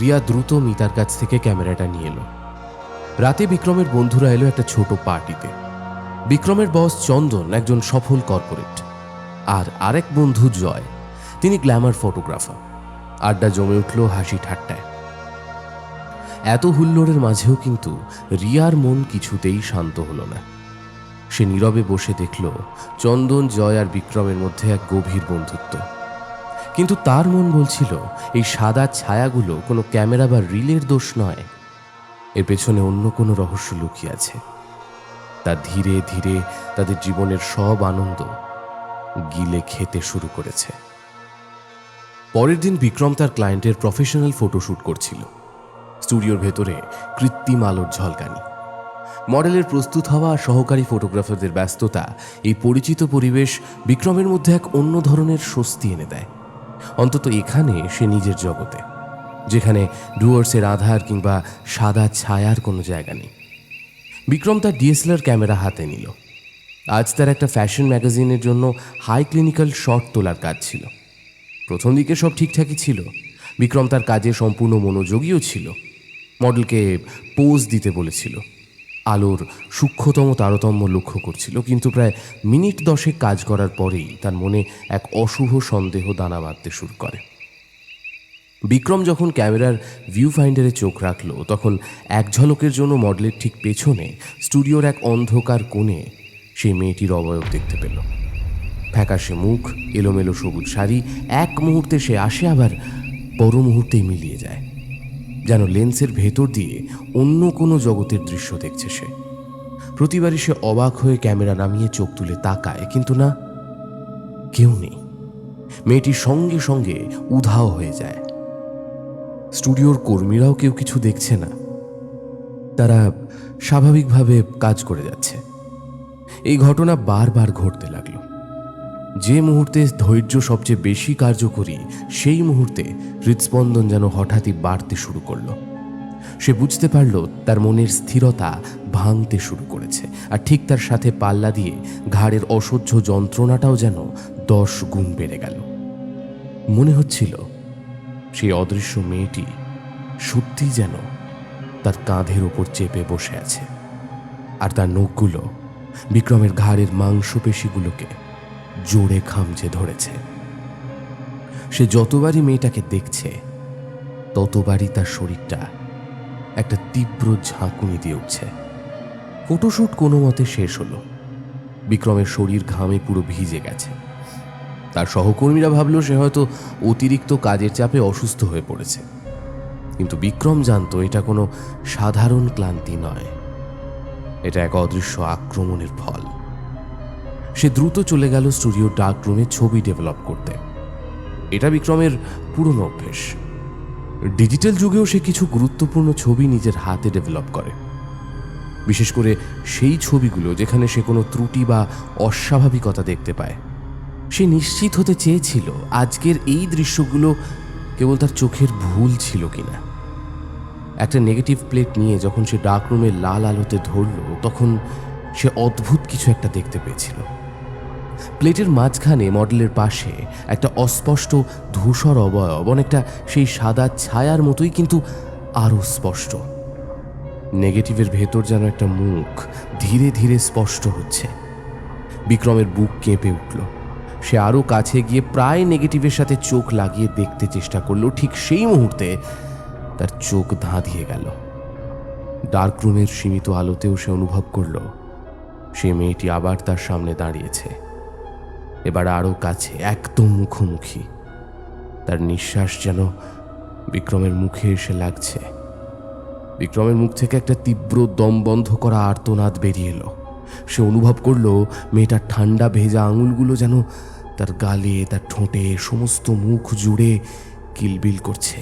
রিয়া দ্রুত মিতার কাছ থেকে ক্যামেরাটা নিয়ে এলো। রাতে বিক্রমের বন্ধুরা এলো একটা ছোট পার্টিতে। বিক্রমের বস চন্দন একজন সফল কর্পোরেট, আর আরেক বন্ধু জয়, তিনি গ্ল্যামার ফটোগ্রাফার। আড্ডা জমে উঠল হাসি ঠাট্টায়। এত হুল্লোড়ের মাঝেও কিন্তু রিয়ার মন কিছুতেই শান্ত হলো না। সে নীরবে বসে দেখল চন্দন, জয় আর বিক্রমের মধ্যে এক গভীর বন্ধুত্ব। কিন্তু তার মন বলছিল এই সাদা ছায়াগুলো কোনো ক্যামেরা বা রিলের দোষ নয়, এর পেছনে অন্য কোনো রহস্য লুকিয়ে আছে। তা ধীরে ধীরে তাদের জীবনের সব আনন্দ গিলে খেতে শুরু করেছে। পরের দিন বিক্রম তার ক্লায়েন্টের প্রফেশনাল ফটোশ্যুট করছিল। স্টুডিওর ভেতরে কৃত্রিম আলোর ঝলকানি, মডেলের প্রস্তুত হওয়া আর সহকারী ফটোগ্রাফারদের ব্যস্ততা, এই পরিচিত পরিবেশ বিক্রমের মধ্যে এক অন্য ধরনের স্বস্তি এনে দেয়। অন্তত এখানে সে নিজের জগতে, যেখানে ডুয়ার্সের আধার কিংবা সাদা ছায়ার কোনো জায়গা নেই। বিক্রম তার ডিএসএলআর ক্যামেরা হাতে নিল। আজ তার একটা ফ্যাশন ম্যাগাজিনের জন্য হাই ক্লিনিক্যাল শট তোলার কাজ ছিল। প্রথম দিকে সব ঠিকঠাকই ছিল। বিক্রম তার কাজে সম্পূর্ণ মনোযোগীও ছিল। মডেলকে পোজ দিতে বলেছিল, আলোর সূক্ষ্মতম তারতম্য লক্ষ্য করছিল। কিন্তু প্রায় মিনিট 10 কাজ করার পরেই তার মনে এক অশুভ সন্দেহ দানা বাঁধতে শুরু করে। বিক্রম যখন ক্যামেরার ভিউ ফাইন্ডারে চোখ রাখল, তখন এক ঝলকের জন্য মডেলের ঠিক পেছনে স্টুডিওর এক অন্ধকার কোণে সেই মেয়েটির অবয়ব দেখতে পেল। ফ্যাকাশে মুখ, এলোমেলো সবুজ শাড়ি, এক মুহূর্তে সে আসে, আবার পর মুহূর্তেই মিলিয়ে যায়। যেন লেন্সের ভেতর দিয়ে অন্য কোনো জগতের দৃশ্য দেখছে সে। প্রতিবারই সে অবাক হয়ে ক্যামেরা নামিয়ে চোখ তুলে তাকায়, কিন্তু না, কেউ নেই। মেয়েটির সঙ্গে সঙ্গে উধাও হয়ে যায়। স্টুডিওর কর্মীরাও কেউ কিছু দেখছে না, তারা স্বাভাবিকভাবে কাজ করে যাচ্ছে। এই ঘটনা বারবার ঘটতে লাগলো। যে মুহূর্তে ধৈর্য সবচেয়ে বেশি কার্যকরী, সেই মুহূর্তে হৃদস্পন্দন যেন হঠাৎই বাড়তে শুরু করলো। সে বুঝতে পারল তার মনের স্থিরতা ভাঙতে শুরু করেছে, আর ঠিক তার সাথে পাল্লা দিয়ে ঘাড়ের অসহ্য যন্ত্রণাটাও যেন 10 গুণ বেড়ে গেল। মনে হচ্ছিল সেই অদৃশ্য মেয়েটি সত্যি যেন তার কাঁধের ওপর চেপে বসে আছে, আর তার নখগুলো বিক্রমের ঘাড়ের মাংসপেশিগুলোকে জোরে খামচে ধরেছে। সে যতবারই মেয়েটাকে দেখছে, ততবারই তার শরীরটা একটা তীব্র ঝাঁকুনি দিয়ে উঠছে। ফটোশ্যুট কোনো মতে শেষ হলো। বিক্রমের শরীর ঘামে পুরো ভিজে গেছে। তার সহকর্মীরা ভাবল সে হয়তো অতিরিক্ত কাজের চাপে অসুস্থ হয়ে পড়েছে, কিন্তু বিক্রম জানতো এটা কোনো সাধারণ ক্লান্তি নয়, এটা এক অদৃশ্য আক্রমণের ফল। সে দ্রুত চলে গেল স্টুডিও ডার্ক রুমে ছবি ডেভেলপ করতে। এটা বিক্রমের পুরনো অভ্যেস। ডিজিটাল যুগেও সে কিছু গুরুত্বপূর্ণ ছবি নিজের হাতে ডেভেলপ করে, বিশেষ করে সেই ছবিগুলো যেখানে সে কোনো ত্রুটি বা অস্বাভাবিকতা দেখতে পায়। সে নিশ্চিত হতে চেয়েছিল আজকের এই দৃশ্যগুলো কেবল তার চোখের ভুল ছিল কিনা। একটা নেগেটিভ প্লেট নিয়ে যখন সে ডার্ক রুমের লাল আলোতে ধরল, তখন সে অদ্ভুত কিছু একটা দেখতে পেয়েছিল। প্লেটের মাঝখানে মডেলের পাশে একটা অস্পষ্ট ধূসর অবয়ব, অনেকটা সেই সাদা ছায়ার মতোই, কিন্তু আরও স্পষ্ট। নেগেটিভের ভেতর যেন একটা মুখ ধীরে ধীরে স্পষ্ট হচ্ছে। বিক্রমের বুক কেঁপে উঠল। সে আরও কাছে গিয়ে প্রায় নেগেটিভের সাথে চোখ লাগিয়ে দেখতে চেষ্টা করলো। ঠিক সেই মুহূর্তে তার চোখ ধাঁধিয়ে গেল। ডার্ক রুমের সীমিত আলোতেও সে অনুভব করল সে মেয়েটি আবার তার সামনে দাঁড়িয়েছে, এবার আরও কাছে, একদম মুখোমুখি। তার নিঃশ্বাস যেন বিক্রমের মুখে এসে লাগছে, বিক্রমের মুখ থেকে একটা তীব্র দম বন্ধ করা আর্তনাদ বেরিয়ে এলো। সে অনুভব করলো মেয়েটার ঠান্ডা ভেজা আঙুলগুলো যেন তার গালে, তার ঠোঁটে, সমস্ত মুখ জুড়ে কিলবিল করছে।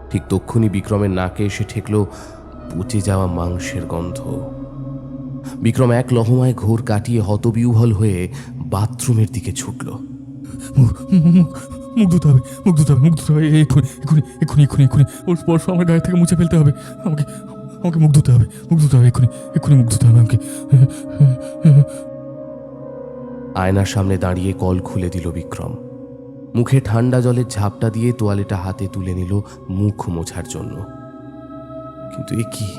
ঠিক তক্ষুনি বিক্রমের নাকে এসে ঠেকল পচে যাওয়া মাংসের গন্ধ। বিক্রম এক লহমায় ঘোর কাটিয়ে হতবিহ্বল হয়ে বাথরুমের দিকে ছুটল। মুখ ধুতে হবে, মুখ ধুতে হবে, মুখ ধুতে হবে, এক্ষুনি এক্ষুনি এক্ষুনি এক্ষুনি এক্ষুনি। ওর স্পর্শ আমার গায়ে থেকে মুছে ফেলতে হবে। আমাকে আমাকে মুখ ধুতে হবে, মুখ ধুতে হবে, এক্ষুনি এক্ষুনি মুখ ধুতে হবে আমাকে। আয়নার সামনে দাঁড়িয়ে কল খুলে দিল বিক্রম। মুখে ঠান্ডা জলের ঝাপটা দিয়ে তোয়ালেটা হাতে তুলে নিল মুখ মোছার জন্য। কিন্তু এ কি?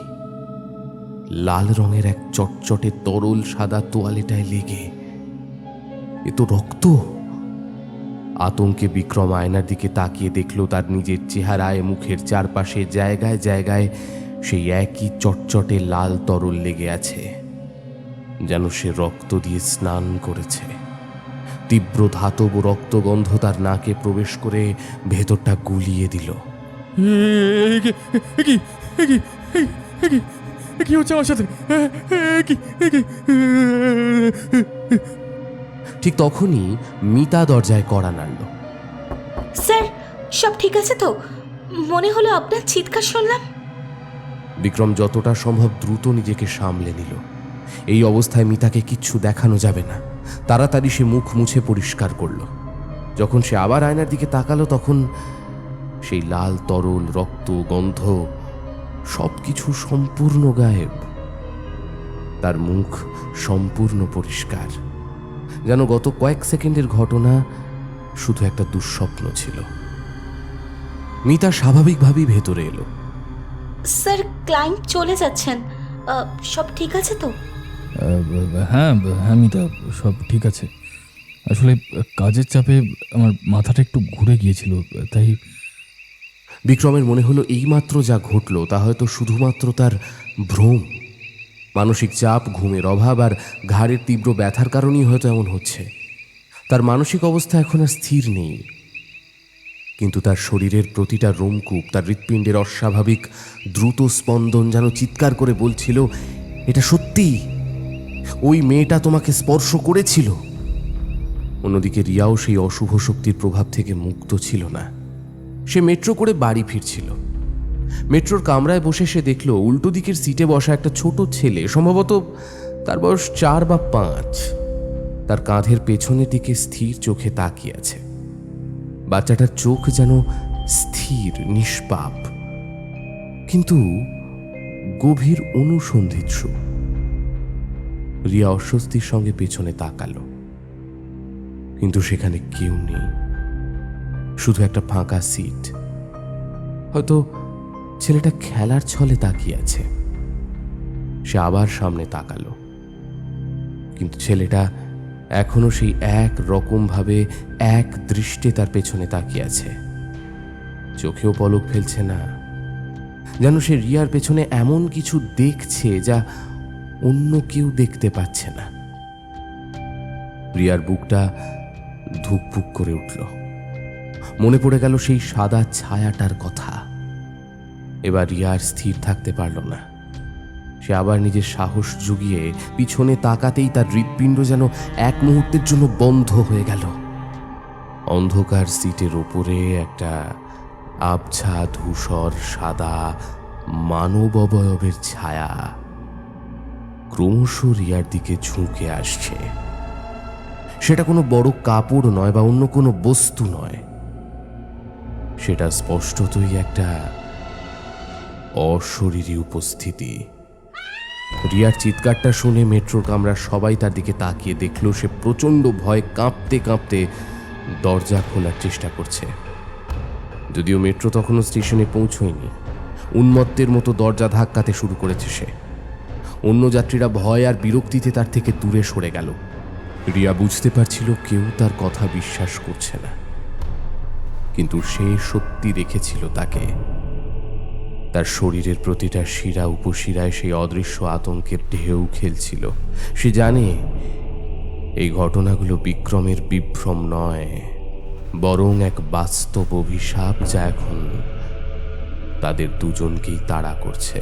লাল রঙের এক চটচটে তরল সাদা তোয়ালেটায় লেগে এ তো রক্ত। আতঙ্কে বিক্রম আয়নার দিকে তাকিয়ে দেখল তার নিজের চেহারায়, মুখের চারপাশে জায়গায় জায়গায় সেই একই চটচটে লাল তরল লেগে আছে, যেন সে রক্ত দিয়ে স্নান করেছে। তীব্র ধাতব রক্তগন্ধ তার নাকে প্রবেশ করে ভেতরটা গুলিয়ে দিল। কি হচ্ছে আমার সাথে? ঠিক তখনই মিতা দরজায় কড়া নাড়ল। স্যার, সব ঠিক আছে তো? মনে হলো আপনার চিৎকার শুনলাম। বিক্রম যতটা সম্ভব দ্রুত নিজেকে সামলে নিল। এই অবস্থায় মিতাকে কিচ্ছু দেখানো যাবে না। তাড়াতাড়ি সে মুখ মুছে পরিষ্কার করল। যখন সে আবার আয়নার দিকে তাকালো তখন সেই লাল তরল, রক্ত, গন্ধ সবকিছু সম্পূর্ণ গায়েব। তার মুখ সম্পূর্ণ পরিষ্কার, যেন গত কয়েক সেকেন্ডের ঘটনা শুধু একটা দুঃস্বপ্ন ছিল। মিতা স্বাভাবিকভাবেই ভেতরে এলো। স্যার, ক্লায়েন্ট চলে যাচ্ছেন, সব ঠিক আছে তো? হ্যাঁ হ্যাঁ মিতা, সব ঠিক আছে। আসলে কাজের চাপে আমার মাথাটা একটু ঘুরে গিয়েছিল, তাই। বিক্রমের মনে হলো এইমাত্র যা ঘটল তা হয়তো শুধুমাত্র তার ভ্রম। মানসিক চাপ, ঘুমের অভাব আর ঘাড়ের তীব্র ব্যথার কারণেই হয়তো এমন হচ্ছে। তার মানসিক অবস্থা এখন আর স্থির নেই, কিন্তু তার শরীরের প্রতিটা রোমকূপ, তার হৃৎপিণ্ডের অস্বাভাবিক দ্রুত স্পন্দন যেন চিৎকার করে বলছিল, এটা সত্যি, ওই মেয়েটা তোমাকে স্পর্শ করেছিল। অন্যদিকে রিয়াও সেই অশুভ শক্তির প্রভাব থেকে মুক্ত ছিল না। সে মেট্রো করে বাড়ি ফিরছিল। মেট্রোর কামরায় বসে সে দেখল উল্টো দিকের সিটে বসা একটা ছোট ছেলে, সম্ভবত তার বয়স 4 বা 5, তার কাঁধের পেছনের দিকে স্থির চোখে তাকিয়ে আছে। বাচ্চাটার চোখ যেন স্থির, নিষ্পাপ, কিন্তু গভীর অনুসন্ধিৎসু। রিয়া অস্বস্তির সঙ্গে পেছনে তাকালো, কিন্তু সেখানে কেউ নেই, শুধু একটা ফাঁকা সিট। হয়তো ছেলেটা খেলার ছলে তাকিয়ে আছে। সে আবার সামনে তাকালো, কিন্তু ছেলেটা এখনো সেই এক রকম ভাবে এক দৃষ্টে তার পেছনে তাকিয়ে আছে। চোখেও পলক ফেলছে না, যেন সে রিয়ার পেছনে এমন কিছু দেখছে যা অন্য কেউ দেখতে পাচ্ছে না। রিয়ার বুকটা ধুকপুক করে উঠল। মনে পড়ে গেল সেই সাদা ছায়াটার কথা। এবার রিয়ার স্থির থাকতে পারল না। সে আবার নিজের সাহস জুগিয়ে পিছনে তাকাতেই তার হৃৎপিণ্ড যেন এক মুহূর্তের জন্য বন্ধ হয়ে গেল। অন্ধকার সিটের ওপরে একটা আবছা ধূসর সাদা মানব অবয়বের ছায়া ক্রমশ রিয়ার দিকে ঝুঁকে আসছে। সেটা কোনো বড় কাপড় নয় বা অন্য কোনো বস্তু নয়, সেটা স্পষ্টতই একটা অশরীরী উপস্থিতি। রিয়ার চিৎকারটা শুনে মেট্রোর কামরার সবাই তার দিকে তাকিয়ে দেখল সে প্রচণ্ড ভয়ে কাঁপতে কাঁপতে দরজা খোলার চেষ্টা করছে। যদিও মেট্রো তখনও স্টেশনে পৌঁছয়নি, উন্মত্তের মতো দরজা ধাক্কাতে শুরু করেছে সে। অন্য যাত্রীরা ভয় আর বিরক্তিতে তার থেকে দূরে সরে গেল। রিয়া বুঝতে পারছিল কেউ তার কথা বিশ্বাস করছে না, কিন্তু সে সত্যি রেখেছিল তাকে। তার শরীরের প্রতিটা শিরা উপশিরায় সেই অদৃশ্য আতঙ্কের ঢেউ খেলছিল। সে জানে এই ঘটনাগুলো বিক্রমের বিভ্রম নয়, বরং এক বাস্তব অভিশাপ যা এখন তাদের দুজনকেই তাড়া করছে।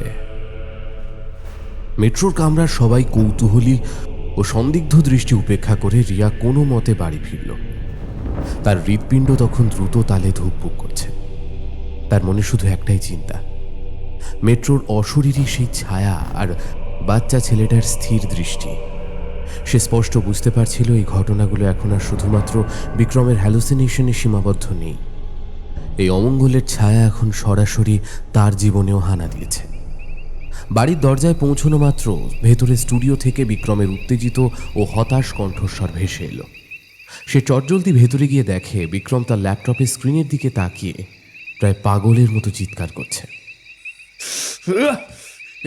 মেট্রোর কামরার সবাই কৌতূহলী ও সন্দিগ্ধ দৃষ্টি উপেক্ষা করে রিয়া কোনো মতে বাড়ি ফিরল। তার হৃৎপিণ্ড তখন দ্রুত তালে ধুকপুক করছে। তার মনে শুধু একটাই চিন্তা, মেট্রোর অশরীরী সেই ছায়া আর বাচ্চা ছেলেটার স্থির দৃষ্টি। সে স্পষ্ট বুঝতে পারছিল এই ঘটনাগুলো এখন আর শুধুমাত্র বিক্রমের হ্যালুসিনেশনে সীমাবদ্ধ নেই। এই অমঙ্গলের ছায়া এখন সরাসরি তার জীবনেও হানা দিয়েছে। বাড়ির দরজায় পৌঁছানো মাত্র ভেতরে স্টুডিও থেকে বিক্রমের উত্তেজিত ও হতাশ কণ্ঠস্বর ভেসে এলো। সে চটজলদি ভেতরে গিয়ে দেখে বিক্রম তার ল্যাপটপের স্ক্রিনের দিকে তাকিয়ে প্রায় পাগলের মতো চিৎকার করছে।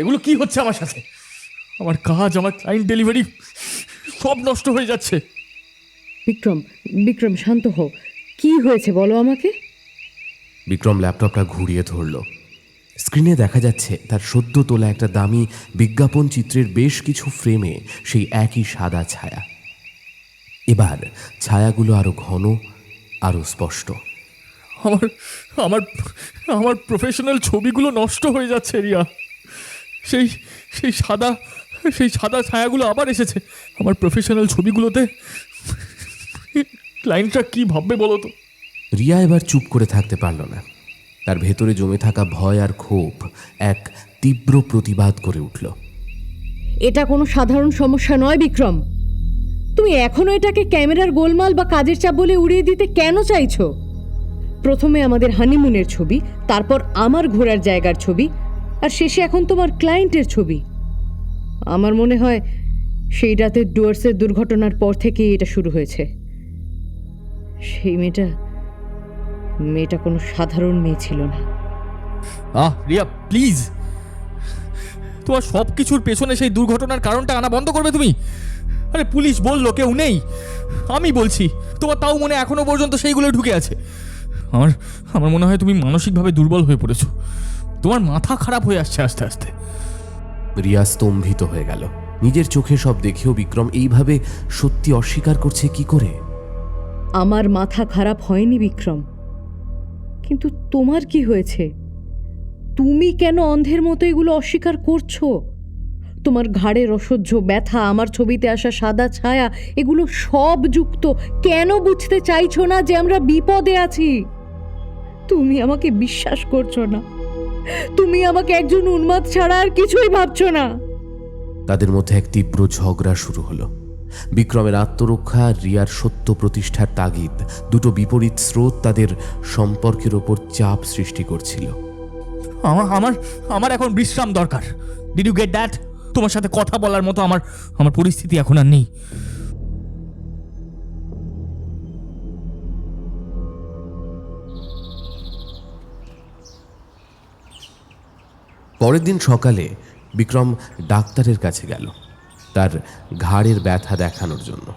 এগুলো কি হচ্ছে আমার সাথে? আমার কাজ, আমার ক্লায়েন্ট ডেলিভারি সব নষ্ট হয়ে যাচ্ছে। বিক্রম, বিক্রম শান্ত হও, কি হয়েছে বলো আমাকে। বিক্রম ল্যাপটপটা ঘুরিয়ে ধরল। স্ক্রিনে দেখা যাচ্ছে তার সদ্য তোলা একটা দামি বিজ্ঞাপন চিত্রের বেশ কিছু ফ্রেমে সেই একই সাদা ছায়া। এবার ছায়াগুলো আরো ঘন, আরো স্পষ্ট। আমার আমার আমার প্রফেশনাল ছবিগুলো নষ্ট হয়ে যাচ্ছে রিয়া। সেই সেই সাদা সেই সাদা ছায়াগুলো আবার এসেছে আমার প্রফেশনাল ছবিগুলোতে। ক্লায়েন্টরা কি ভাববে বলো তো? রিয়া এবার চুপ করে থাকতে পারল না। তার ভেতরে জমে থাকা ভয় আর ক্ষোভ এক তীব্র প্রতিবাদ করে উঠল। এটা কোনো সাধারণ সমস্যা নয় বিক্রম। তুমি এখনো এটাকে ক্যামেরার গোলমাল বা কাজের চাপ বলে উড়িয়ে দিতে কেন চাইছো? প্রথমে আমাদের হানিমুনের ছবি, তারপর আমার ঘোরার জায়গার ছবি, আর শেষে এখন তোমার ক্লায়েন্টের ছবি। আমার মনে হয় সেই রাতে ডুয়ার্সের দুর্ঘটনার পর থেকেই এটা শুরু হয়েছে। সেই মেয়েটা কোনো সাধারণ মেয়ে ছিল না। রিয়া প্লিজ, তোমার সব কিছুর পেছনে সেই দুর্ঘটনার কারণটা আনা বন্ধ করবে তুমি? আরে পুলিশ বললো কেউ নেই, আমি বলছি, তোমার তাও মনে এখনো পর্যন্ত সেইগুলো ঢুকে আছে। আমার মনে হয় তুমি মানসিকভাবে দুর্বল হয়ে পড়েছো। তোমার মাথা খারাপ হয়ে আসছে আস্তে আস্তে। রিয়া স্তম্ভিত হয়ে গেল। নিজের চোখে সব দেখেও বিক্রম এইভাবে সত্যি অস্বীকার করছে কি করে? আমার মাথা খারাপ হয়নি বিক্রম, কিন্তু তোমার কি হয়েছে? তুমি কেন অন্ধের মতো এগুলো অস্বীকার করছো? তোমার ঘাড়ের অসহ্য ব্যথা, আমার ছবিতে আসা সাদা ছায়া, এগুলো সব যুক্ত। কেন বুঝতে চাইছো না যে আমরা বিপদে আছি? তুমি আমাকে বিশ্বাস করছো না। তুমি আমাকে একজন উন্মাদ ছাড়া আর কিছুই ভাবছো না। তাদের মধ্যে এক তীব্র ঝগড়া শুরু হলো। বিক্রমের আত্মরক্ষা আর রিয়ার সত্য প্রতিষ্ঠার তাগিদ, দুটো বিপরীত স্রোত তাদের সম্পর্কের ওপর চাপ সৃষ্টি করছিল। আমার এখন বিশ্রাম দরকার। Did you get that? তোমার সাথে কথা বলার মতো আমার পরিস্থিতি এখন আর নেই। পরের দিন সকালে বিক্রম ডাক্তারের কাছে গেল তার ঘাড়ের ব্যথা দেখানোর জন্য।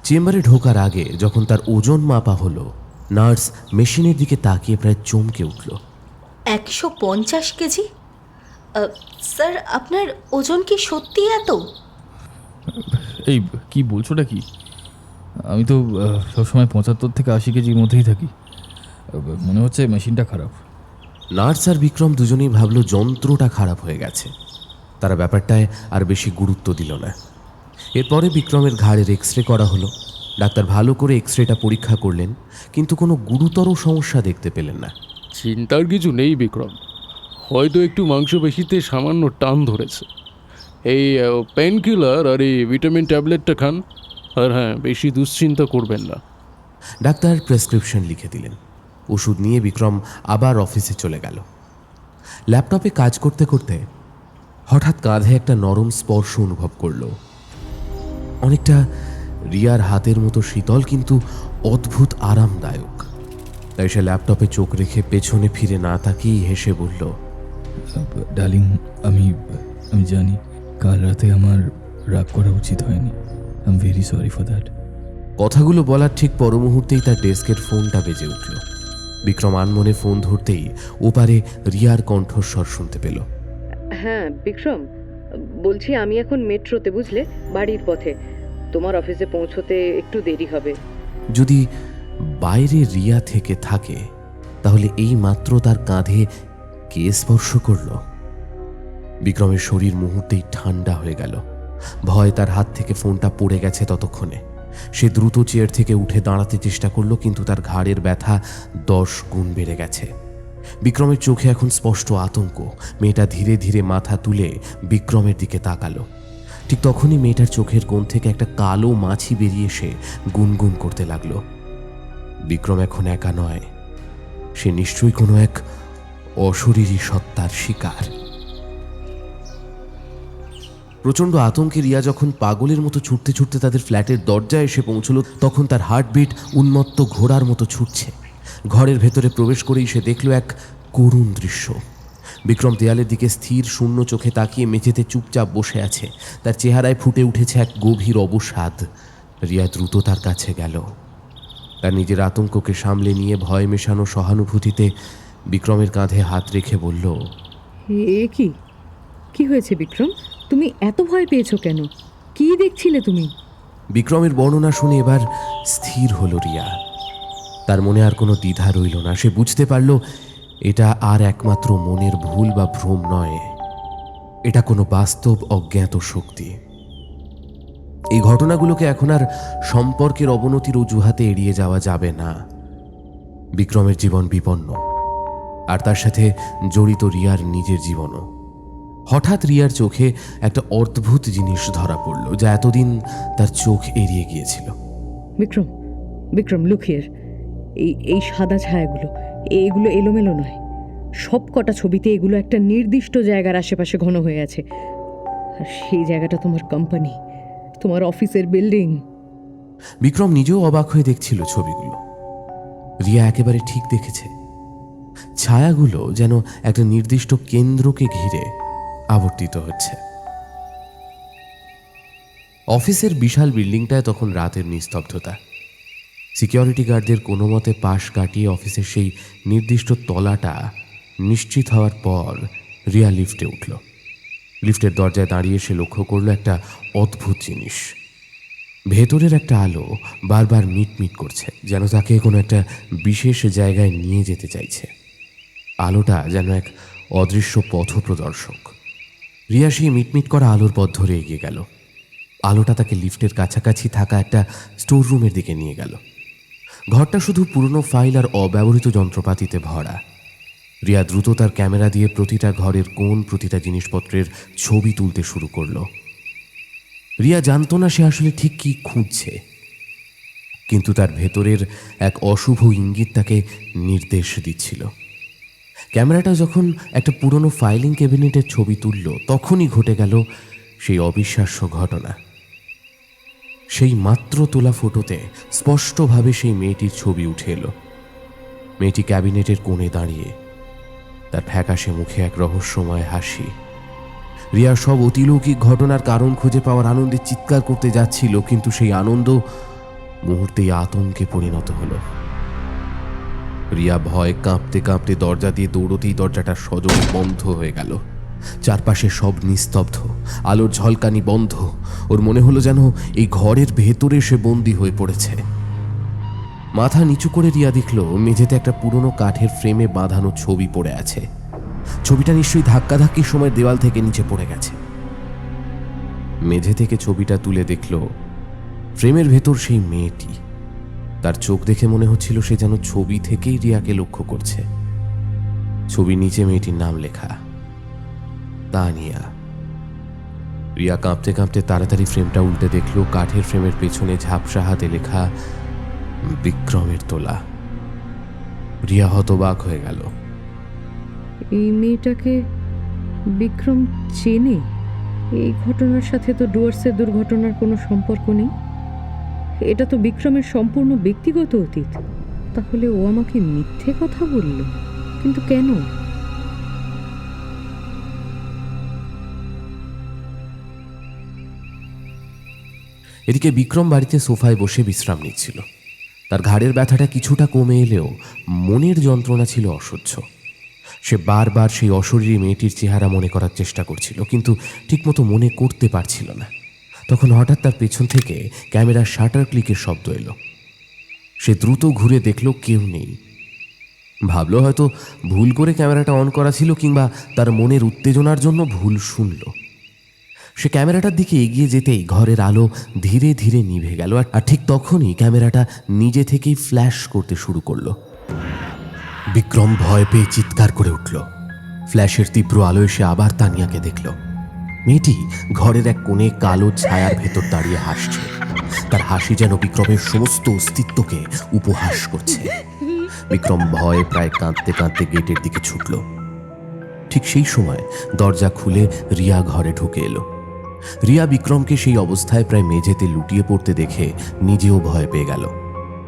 চেম্বারে ঢোকার আগে যখন তার ওজন মাপা হলো, নার্স মেশিনের দিকে তাকিয়ে প্রায় চমকে উঠল। 150 কেজি? স্যার, আপনার ওজন কি সত্যি এত? এই কি বলছোটা কি? আমি তো সবসময় 75 থেকে 80 কেজির মধ্যেই থাকি। মনে হচ্ছে মেশিনটা খারাপ। নার্স আর বিক্রম দুজনেই ভাবল যন্ত্রটা খারাপ হয়ে গেছে। তারা ব্যাপারটায় আর বেশি গুরুত্ব দিল না। এরপরে বিক্রমের ঘাড়ের এক্সরে করা হলো। ডাক্তার ভালো করে এক্সরেটা পরীক্ষা করলেন, কিন্তু কোনো গুরুতর সমস্যা দেখতে পেলেন না। চিন্তার কিছু নেই বিক্রম, হয়তো একটু মাংসপেশিতে সামান্য টান ধরেছে। এই পেন কিলার আর এই ভিটামিন ট্যাবলেটটা খান, আর হ্যাঁ, বেশি দুশ্চিন্তা করবেন না। ডাক্তার প্রেসক্রিপশন লিখে দিলেন। ওষুধ নিয়ে বিক্রম আবার অফিসে চলে গেল। ল্যাপটপে কাজ করতে করতে হঠাৎ কাঁধে একটা নরম স্পর্শ অনুভব করল। অনেকটা রিয়ার হাতের মতো শীতল, কিন্তু অদ্ভুত আরামদায়ক। তাই সে ল্যাপটপে চোখ রেখে পেছনে ফিরে না তাকিয়েই হেসে বলল, ডার্লিং, আমি জানি কাল রাতে আমার রাগ করা উচিত হয়নি। I am very sorry for that. কথাগুলো বলার ঠিক পর মুহূর্তেই তার ডেস্কের ফোনটা বেজে উঠল। বিক্রম আনমনে ফোন ধরতেই ওপারে রিয়ার কণ্ঠস্বর শুনতে পেল। হ্যাঁ বিক্রম, বলছি আমি এখন মেট্রোতে, বুঝলে, বাড়ির পথে। তোমার অফিসে পৌঁছতে একটু দেরি হবে। যদি বাইরে রিয়া থেকে থাকে তাহলে এই মাত্র তার কাঁধে কে স্পর্শ করল? বিক্রমের শরীর মুহূর্তেই ঠান্ডা হয়ে গেল। ভয় তার হাত থেকে ফোনটা পড়ে গেছে ততক্ষণে। সে দ্রুত চেয়ার থেকে উঠে দাঁড়াতে চেষ্টা করলো, কিন্তু তার ঘাড়ের ব্যথা 10 গুণ বেড়ে গেছে। বিক্রমের চোখে এখন স্পষ্ট আতঙ্ক। মেয়েটা ধীরে ধীরে মাথা তুলে বিক্রমের দিকে তাকালো। ঠিক তখনই মেয়েটার চোখের কোণ থেকে একটা কালো মাছি বেরিয়ে এসে গুনগুন করতে লাগলো। বিক্রম এখন একা নয়, সে নিশ্চয়ই কোনো এক অশরীরী সত্তার শিকার। প্রচণ্ড আতঙ্কে রিয়া যখন পাগলের মতো ছুটতে ছুটতে তাদের ফ্ল্যাটের দরজায় এসে পৌঁছল, তখন তার হার্টবিট উন্মত্ত ঘোড়ার মতো ছুটছে। ঘরের ভেতরে প্রবেশ করেই সে দেখল এক করুণ দৃশ্য। বিক্রম দেয়ালের দিকে স্থির শূন্য চোখে তাকিয়ে মেঝেতে চুপচাপ বসে আছে। তার চেহারায় ফুটে উঠেছে এক গভীর অবসাদ। রিয়া দ্রুত তার কাছে গেল। তার নিজের আতঙ্ককে সামলে নিয়ে ভয় মেশানো সহানুভূতিতে বিক্রমের কাঁধে হাত রেখে বলল, এ কি কি হয়েছে বিক্রম? তুমি এত ভয় পেয়েছো কেন? কি দেখছিলে তুমি? বিক্রমের বর্ণনা শুনে এবার স্থির হলো রিয়া। তার মনে আর কোনো দ্বিধা রইল না। সে বুঝতে পারল এটা আর একমাত্র মনের ভুল বা ভ্রম নয়, এটা কোনো বাস্তব অজ্ঞাত শক্তি। এই ঘটনাগুলোকে এখন আর সম্পর্কের অবনতির অজুহাতে এড়িয়ে যাওয়া যাবে না। বিক্রমের জীবন বিপন্ন, আর তার সাথে জড়িত রিয়ার নিজের জীবনও। হঠাৎ রিয়ার চোখে একটা অদ্ভুত জিনিস ধরা পড়ল, যা এতদিন তার চোখ এড়িয়ে গিয়েছিল। Vikram, Vikram look here. এই সাদা ছায়াগুলো, এগুলো এলোমেলো নয়। সব কটা ছবিতে এগুলো একটা নির্দিষ্ট জায়গার আশেপাশে ঘন হয়ে আছে। আর সেই জায়গাটা তোমার কোম্পানি, তোমার অফিসের বিল্ডিং। বিক্রম নিজেও অবাক হয়ে দেখছিল ছবিগুলো। রিয়া একেবারে ঠিক দেখেছে। ছায়াগুলো যেন একটা নির্দিষ্ট কেন্দ্রকে ঘিরে আবর্তিত হচ্ছে। অফিসের বিশাল বিল্ডিংটায় তখন রাতের নিস্তব্ধতা। সিকিউরিটি গার্ডদের কোনো মতে পাশ কাটিয়ে অফিসের সেই নির্দিষ্ট তলাটা নিশ্চিত হওয়ার পর রিয়া লিফটে উঠল। লিফটের দরজায় দাঁড়িয়ে সে লক্ষ্য করল একটা অদ্ভুত জিনিস। ভেতরের একটা আলো বারবার মিটমিট করছে, যেন তাকে কোনো একটা বিশেষ জায়গায় নিয়ে যেতে চাইছে। আলোটা যেন এক অদৃশ্য পথপ্রদর্শক। রিয়া সেই মিটমিট করা আলোর পথ ধরে এগিয়ে গেল। আলোটা তাকে লিফটের কাছাকাছি থাকা একটা স্টোর রুমের দিকে নিয়ে গেল। ঘরটা শুধু পুরনো ফাইল আর অব্যবহৃত যন্ত্রপাতিতে ভরা। রিয়া দ্রুত তার ক্যামেরা দিয়ে প্রতিটা ঘরের কোণ, প্রতিটা জিনিসপত্রের ছবি তুলতে শুরু করলো। রিয়া জানতো না সে আসলে ঠিক কি খুঁজছে, কিন্তু তার ভেতরের এক অশুভ ইঙ্গিত তাকে নির্দেশ দিচ্ছিল। ক্যামেরাটা যখন একটা পুরনো ফাইলিং ক্যাবিনেটের ছবি তুলল, তখনই ঘটে গেল সেই অবিশ্বাস্য ঘটনা। সেই মাত্র তোলা ফটোতে স্পষ্টভাবে সেই মেয়েটির ছবি উঠে এলো। মেয়েটি ক্যাবিনেটের কোণে দাঁড়িয়ে, তার ফ্যাকাশে মুখে এক রহস্যময় হাসি। রিয়া সব অতিলৌকিক ঘটনার কারণ খুঁজে পাওয়ার আনন্দে চিৎকার করতে যাচ্ছিল, কিন্তু সেই আনন্দ মুহূর্তেই আতঙ্কে পরিণত হলো। রিয়া ভয় কাঁপতে কাঁপতে দরজা দিয়ে দৌড়তেই দরজাটা সজোরে বন্ধ হয়ে গেল। চারপাশে সব নিস্তব্ধ, আলোর ঝলকানি বন্ধ। ওর মনে হলো যেন এই ঘরের ভেতরে সে বন্দী হয়ে পড়েছে। মাথা নিচু করে রিয়া দেখল মেঝেতে একটা পুরনো কাঠের ফ্রেমে বাঁধানো ছবি পড়ে আছে। ছবিটা নিশ্চয়ই ধাক্কাধাক্কির সময় দেওয়াল থেকে নিচে পড়ে গেছে। মেঝে থেকে ছবিটা তুলে দেখল ফ্রেমের ভেতর সেই মেয়েটি। তার চোখ দেখে মনে হচ্ছিল সে যেন ছবি থেকেই রিয়াকে লক্ষ্য করছে। ছবির নিচে মেয়েটির নাম লেখা, তানিয়া। রিয়া কাঁপতে কাঁপতে তাড়াতাড়ি ফ্রেমটা উল্টে দেখল কাঠের ফ্রেমের পেছনে ঝাপসা হাতে লেখা বিক্রমের তোলা। রিয়া হতবাক হয়ে গেল। এই মেয়েটাকে বিক্রম চেনে? এই ঘটনার সাথে তো ডুয়ার্সের দুর্ঘটনার কোনো সম্পর্ক নেই। এটা তো বিক্রমের সম্পূর্ণ ব্যক্তিগত অতীত। তাহলে ও আমাকে মিথ্যে কথা বলল, কিন্তু কেন? এদিকে বিক্রম বাড়িতে সোফায় বসে বিশ্রাম নিচ্ছিল। তার ঘাড়ের ব্যথাটা কিছুটা কমে এলেও মনের যন্ত্রণা ছিল অসহ্য। সে বারবার সেই অশরীরী মেয়েটির চেহারা মনে করার চেষ্টা করছিল, কিন্তু ঠিকমতো মনে করতে পারছিল না। তখন হঠাৎ তার পেছন থেকে ক্যামেরার শাটার ক্লিকের শব্দ এলো। সে দ্রুত ঘুরে দেখল কেউ নেই। ভাবলো হয়তো ভুল করে ক্যামেরাটা অন করা ছিল, কিংবা তার মনের উত্তেজনার জন্য ভুল শুনল। সে ক্যামেরাটার দিকে এগিয়ে যেতেই ঘরের আলো ধীরে ধীরে নিভে গেল, আর ঠিক তখনই ক্যামেরাটা নিজে থেকেই ফ্ল্যাশ করতে শুরু করলো। বিক্রম ভয় পেয়ে চিৎকার করে উঠল। ফ্ল্যাশের তীব্র আলোয় সে আবার তানিয়াকে দেখল। মেয়েটি ঘরের এক কোণে কালো ছায়ার ভেতর দাঁড়িয়ে হাসছে। তার হাসি যেন বিক্রমের সমস্ত অস্তিত্বকে উপহাস করছে। বিক্রম ভয়ে প্রায় কাঁদতে কাঁদতে গেটের দিকে ছুটল। ঠিক সেই সময় দরজা খুলে রিয়া ঘরে ঢুকে এলো। রিয়া বিক্রমকে সেই অবস্থায় প্রায় মেঝেতে লুটিয়ে পড়তে দেখে নিজেও ভয় পেয়ে গেল,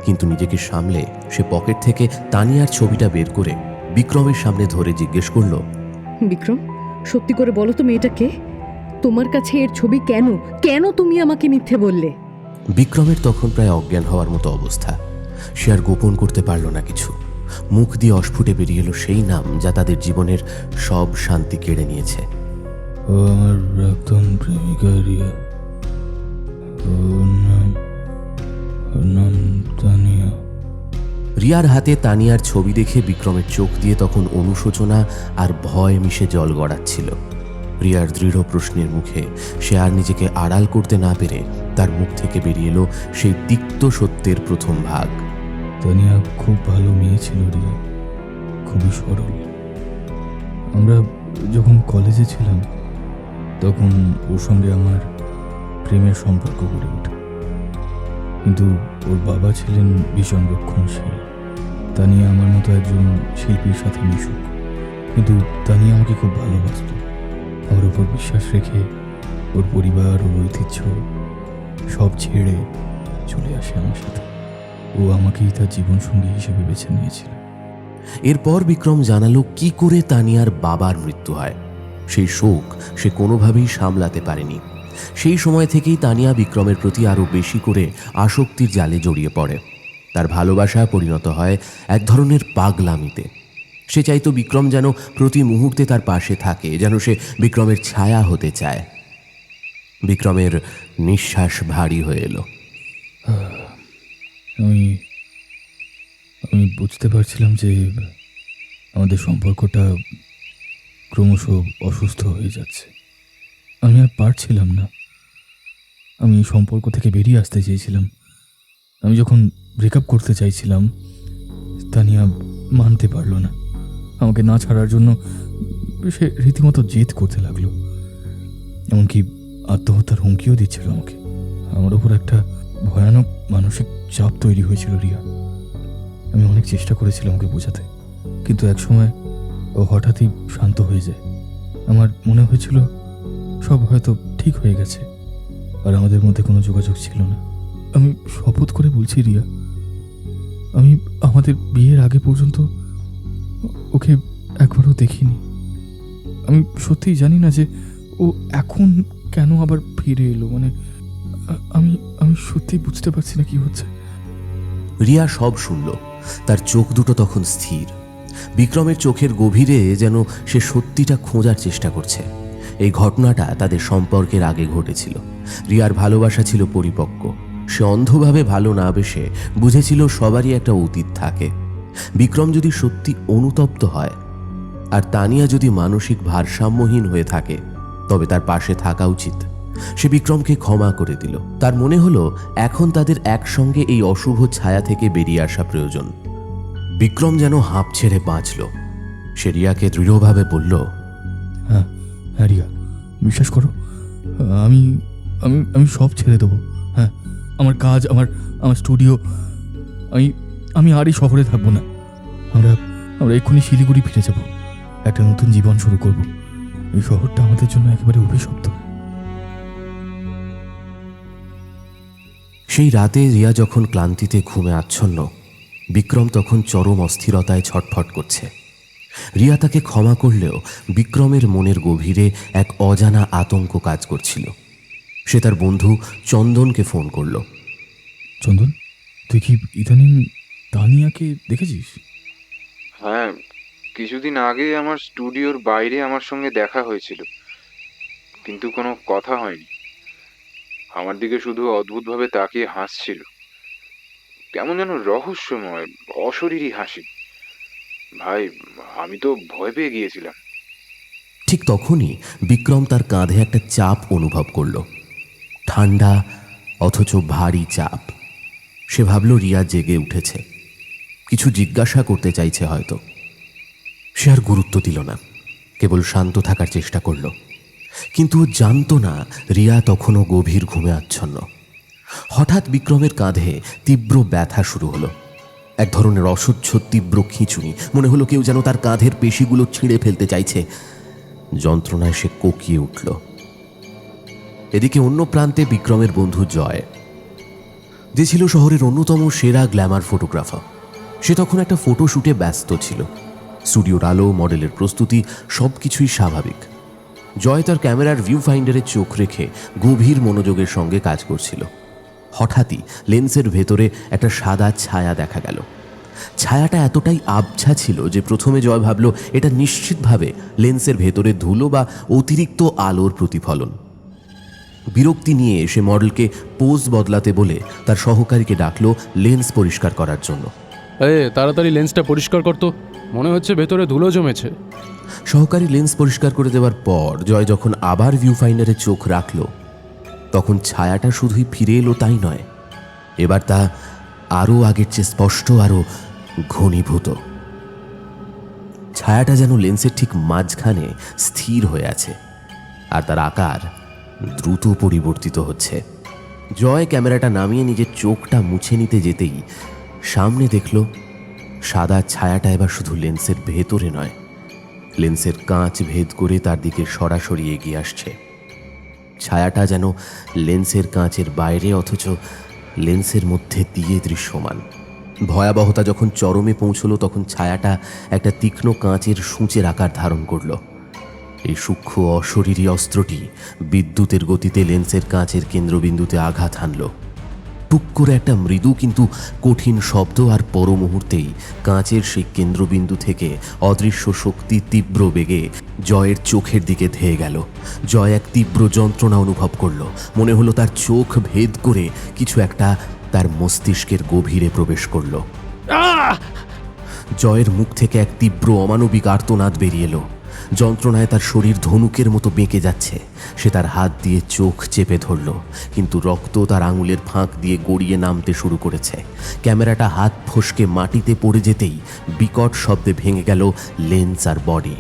কিন্তু নিজেকে সামলে সে পকেট থেকে তানিয়ার ছবিটা বের করে বিক্রমের সামনে ধরে জিজ্ঞেস করলো, বিক্রম, সত্যি করে বলো তো মেয়েটা কে? তোমার কাছে এর ছবি কেন? কেন তুমি আমাকে মিথ্যে বললে? বিক্রমের তখন প্রায় অজ্ঞান হওয়ার মতো অবস্থা। সে আর গোপন করতে পারল না কিছু। মুখ দিয়ে অস্ফুটে বেরিয়ে এলো সেই নাম যা তাদের জীবনের সব শান্তি কেড়ে নিয়েছে। ও আমার প্রাক্তন প্রেমিকা রিয়া। ওর নাম তানিয়া। রিয়ার হাতে তানিয়ার ছবি দেখে বিক্রমের চোখ দিয়ে তখন অনুশোচনা আর ভয় মিশে জল গড়াচ্ছিল। রিয়ার দৃঢ় প্রশ্নের মুখে সে আর নিজেকে আড়াল করতে না পেরে তার মুখ থেকে বেরিয়ে এলো সেই তিক্ত সত্যের প্রথম ভাগ। তানিয়া খুব ভালো মেয়ে ছিল রিয়া, খুবই সরল। আমরা যখন কলেজে ছিলাম তখন ওর সঙ্গে আমার প্রেমের সম্পর্ক গড়ে ওঠে, কিন্তু ওর বাবা ছিলেন ভীষণ রক্ষণশীল। তানিয়া আমার মতো একজন শিল্পীর সাথে মিশুক, কিন্তু তানিয়া আমাকে খুব ভালোবাসত। আমার উপর বিশ্বাস রেখে ওর পরিবার, ওর ঐতিহ্য সব ছেড়ে চলে আসে আমার সাথে। ও আমাকেই তার জীবনসঙ্গী হিসেবে বেছে নিয়েছিল। এরপর বিক্রম জানালো কি করে তানিয়ার বাবার মৃত্যু হয়। সেই শোক সে কোনোভাবেই সামলাতে পারেনি। সেই সময় থেকেই তানিয়া বিক্রমের প্রতি আরও বেশি করে আসক্তির জালে জড়িয়ে পড়ে। তার ভালোবাসা পরিণত হয় এক ধরনের পাগলামিতে। সে চাইতো বিক্রম যেন প্রতি মুহূর্তে তার পাশে থাকে, যেন সে বিক্রমের ছায়া হতে চায়। বিক্রমের নিঃশ্বাস ভারী হয়ে এলো। আমি আমি বুঝতে পারছিলাম যে আমাদের সম্পর্কটা ক্রমশ অসুস্থ হয়ে যাচ্ছে। আমি আর পারছিলাম না। আমি এই সম্পর্ক থেকে বেরিয়ে আসতে চেয়েছিলাম। আমি যখন ব্রেকআপ করতে চাইছিলাম, তানিয়া মানতে পারলো না। আমাকে না ছাড়ার জন্য সে রীতিমতো জেদ করতে লাগলো, এমনকি আত্মহত্যার হুমকিও দিচ্ছিল আমাকে। আমার ওপর একটা ভয়ানক মানসিক চাপ তৈরি হয়েছিল রিয়া। আমি অনেক চেষ্টা করেছিলাম ওকে বোঝাতে, কিন্তু একসময় ও হঠাৎই শান্ত হয়ে যায়। আমার মনে হয়েছিল সব হয়তো ঠিক হয়ে গেছে, আর আমাদের মধ্যে কোনো যোগাযোগ ছিল না। আমি শপথ করে বলছি রিয়া, আমি আমাদের বিয়ের আগে পর্যন্ত ওকে একবারও দেখিনি। আমি সত্যিই জানি না যে ও এখন কেন আবার ফিরে এলো। মানে আমি আমি সত্যিই বুঝতে পারছি না কি হচ্ছে। রিয়া সব শুনল। তার চোখ দুটো তখন স্থির। বিক্রমের চোখের গভীরে যেন সে সত্যিটা খোঁজার চেষ্টা করছে। এই ঘটনাটা তাদের সম্পর্কের আগে ঘটেছিল। রিয়ার ভালোবাসা ছিল পরিপক্ক। সে অন্ধভাবে ভালো না বেসে বুঝেছিল সবারই একটা অতীত থাকে। বিক্রম যদি সত্যি অনুতপ্ত হয় আর তানিয়া যদি মানসিক ভারসাম্যহীন হয়ে থাকে, তবে তার পাশে থাকা উচিত। সে বিক্রমকে ক্ষমা করে দিল। তার মনে হলো এখন তাদের একসঙ্গে এই অশুভ ছায়া থেকে বেরিয়ে আসা প্রয়োজন। বিক্রম যেন হাঁপ ছেড়ে বাঁচল। সে রিয়াকে দৃঢ়ভাবে বলল, হ্যাঁ হ্যাঁ রিয়া, বিশ্বাস করো, আমি আমি আমি সব ছেড়ে দেবো। হ্যাঁ, আমার কাজ, আমার আমার স্টুডিও, আমি আমি আর এই শহরে থাকবো না। আমরা আমরা এক্ষুনি শিলিগুড়ি ফিরে যাব, একটা নতুন জীবন শুরু করব। এই শহরটা আমাদের জন্য একেবারে অভিশপ্ত। সেই রাতে রিয়া যখন ক্লান্তিতে ঘুমে আচ্ছন্ন, বিক্রম তখন চরম অস্থিরতায় ছটফট করছে। রিয়া তাকে ক্ষমা করলেও বিক্রমের মনের গভীরে এক অজানা আতঙ্ক কাজ করছিল। সে তার বন্ধু চন্দনকে ফোন করল। চন্দন, তুই কি ইদানিং তানিয়াকে দেখেছিস? হ্যাঁ, কিছুদিন আগে আমার স্টুডিওর বাইরে আমার সঙ্গে দেখা হয়েছিল, কিন্তু কোনো কথা হয়নি। আমার দিকে শুধু অদ্ভুতভাবে তাকিয়ে হাসছিল, কেমন যেন রহস্যময়, অশরীরী হাসি। ভাই, আমি তো ভয় পেয়ে গিয়েছিলাম। ঠিক তখনই বিক্রম তার কাঁধে একটা চাপ অনুভব করল, ঠান্ডা অথচ ভারী চাপ। সে ভাবল রিয়া জেগে উঠেছে, কিছু জিজ্ঞাসা করতে চাইছে হয়তো। সে আর গুরুত্ব দিল না, কেবল শান্ত থাকার চেষ্টা করল। কিন্তু ও জানত না রিয়া তখনও গভীর ঘুমে আচ্ছন্ন। হঠাৎ বিক্রমের কাঁধে তীব্র ব্যথা শুরু হলো, এক ধরনের অসহ্য তীব্র খিঁচুনি। মনে হলো কেউ যেন তার কাঁধের পেশিগুলো ছিঁড়ে ফেলতে চাইছে। যন্ত্রণায় সে কোকিয়ে উঠল। এদিকে অন্য প্রান্তে বিক্রমের বন্ধু জয়, যে ছিল শহরের অন্যতম সেরা গ্ল্যামার ফটোগ্রাফার। সে তখন একটা ফটোশ্যুটে ব্যস্ত ছিল। স্টুডিওর আলো, মডেলের প্রস্তুতি সবকিছুই স্বাভাবিক। জয় তার ক্যামেরার ভিউ ফাইন্ডারে চোখ রেখে গভীর মনোযোগের সঙ্গে কাজ করছিল। হঠাৎই লেন্সের ভেতরে একটা সাদা ছায়া দেখা গেল। ছায়াটা এতটাই আবছা ছিল যে প্রথমে জয় ভাবল এটা নিশ্চিতভাবে লেন্সের ভেতরে ধুলো বা অতিরিক্ত আলোর প্রতিফলন। বিরক্তি নিয়ে সে মডেলকে পোজ বদলাতে বলে তার সহকারীকে ডাকলো লেন্স পরিষ্কার করার জন্য। তাড়াতাড়ি লেন্সটা পরিষ্কার করতো, মনে হচ্ছে ভেতরে ধুলো জমেছে। সহকারী লেন্স পরিষ্কার করে দেওয়ার পর জয় যখন আবার ভিউ ফাইন্ডারে চোখ রাখল, তখন ছায়াটা শুধুই ফিরে এলো তাই নয়, এবার তা আরও আগের চেয়ে স্পষ্ট, আরও ঘনীভূত। ছায়াটা যেন লেন্সের ঠিক মাঝখানে স্থির হয়ে আছে, আর তার আকার দ্রুত পরিবর্তিত হচ্ছে। জয় ক্যামেরাটা নামিয়ে নিজের চোখটা মুছে নিতে যেতেই সামনে দেখল সাদা ছায়াটা এবার শুধু লেন্সের ভেতরে নয়, লেন্সের কাঁচ ভেদ করে তার দিকে সরাসরি এগিয়ে আসছে। ছায়াটা যেন লেন্সের কাঁচের বাইরে, অথচ লেন্সের মধ্যে দিয়ে দৃশ্যমান। ভয়াবহতা যখন চরমে পৌঁছল, তখন ছায়াটা একটা তীক্ষ্ণ কাঁচের সূঁচের আকার ধারণ করল। এই সূক্ষ্ম অশরীরী অস্ত্রটি বিদ্যুতের গতিতে লেন্সের কাঁচের কেন্দ্রবিন্দুতে আঘাত হানল। টুক করে একটা মৃদু কিন্তু কঠিন শব্দ, আর পর মুহূর্তেই কাঁচের সেই কেন্দ্রবিন্দু থেকে অদৃশ্য শক্তি তীব্র বেগে জয়ের চোখের দিকে ধেয়ে গেল। জয় এক তীব্র যন্ত্রণা অনুভব করল। মনে হলো তার চোখ ভেদ করে কিছু একটা তার মস্তিষ্কের গভীরে প্রবেশ করল। জয়ের মুখ থেকে এক তীব্র অমানবিক আর্তনাদ বেরিয়ে এলো। যন্ত্রণায় তার শরীর ধনুকের মতো বেঁকে যাচ্ছে। সে তার হাত দিয়ে চোখ চেপে ধরল, কিন্তু রক্ত তার আঙুলের ফাঁক দিয়ে গড়িয়ে নামতে শুরু করেছে। ক্যামেরাটা হাত ফসকে মাটিতে পড়ে যেতেই বিকট শব্দে ভেঙে গেল লেন্স আর বডি।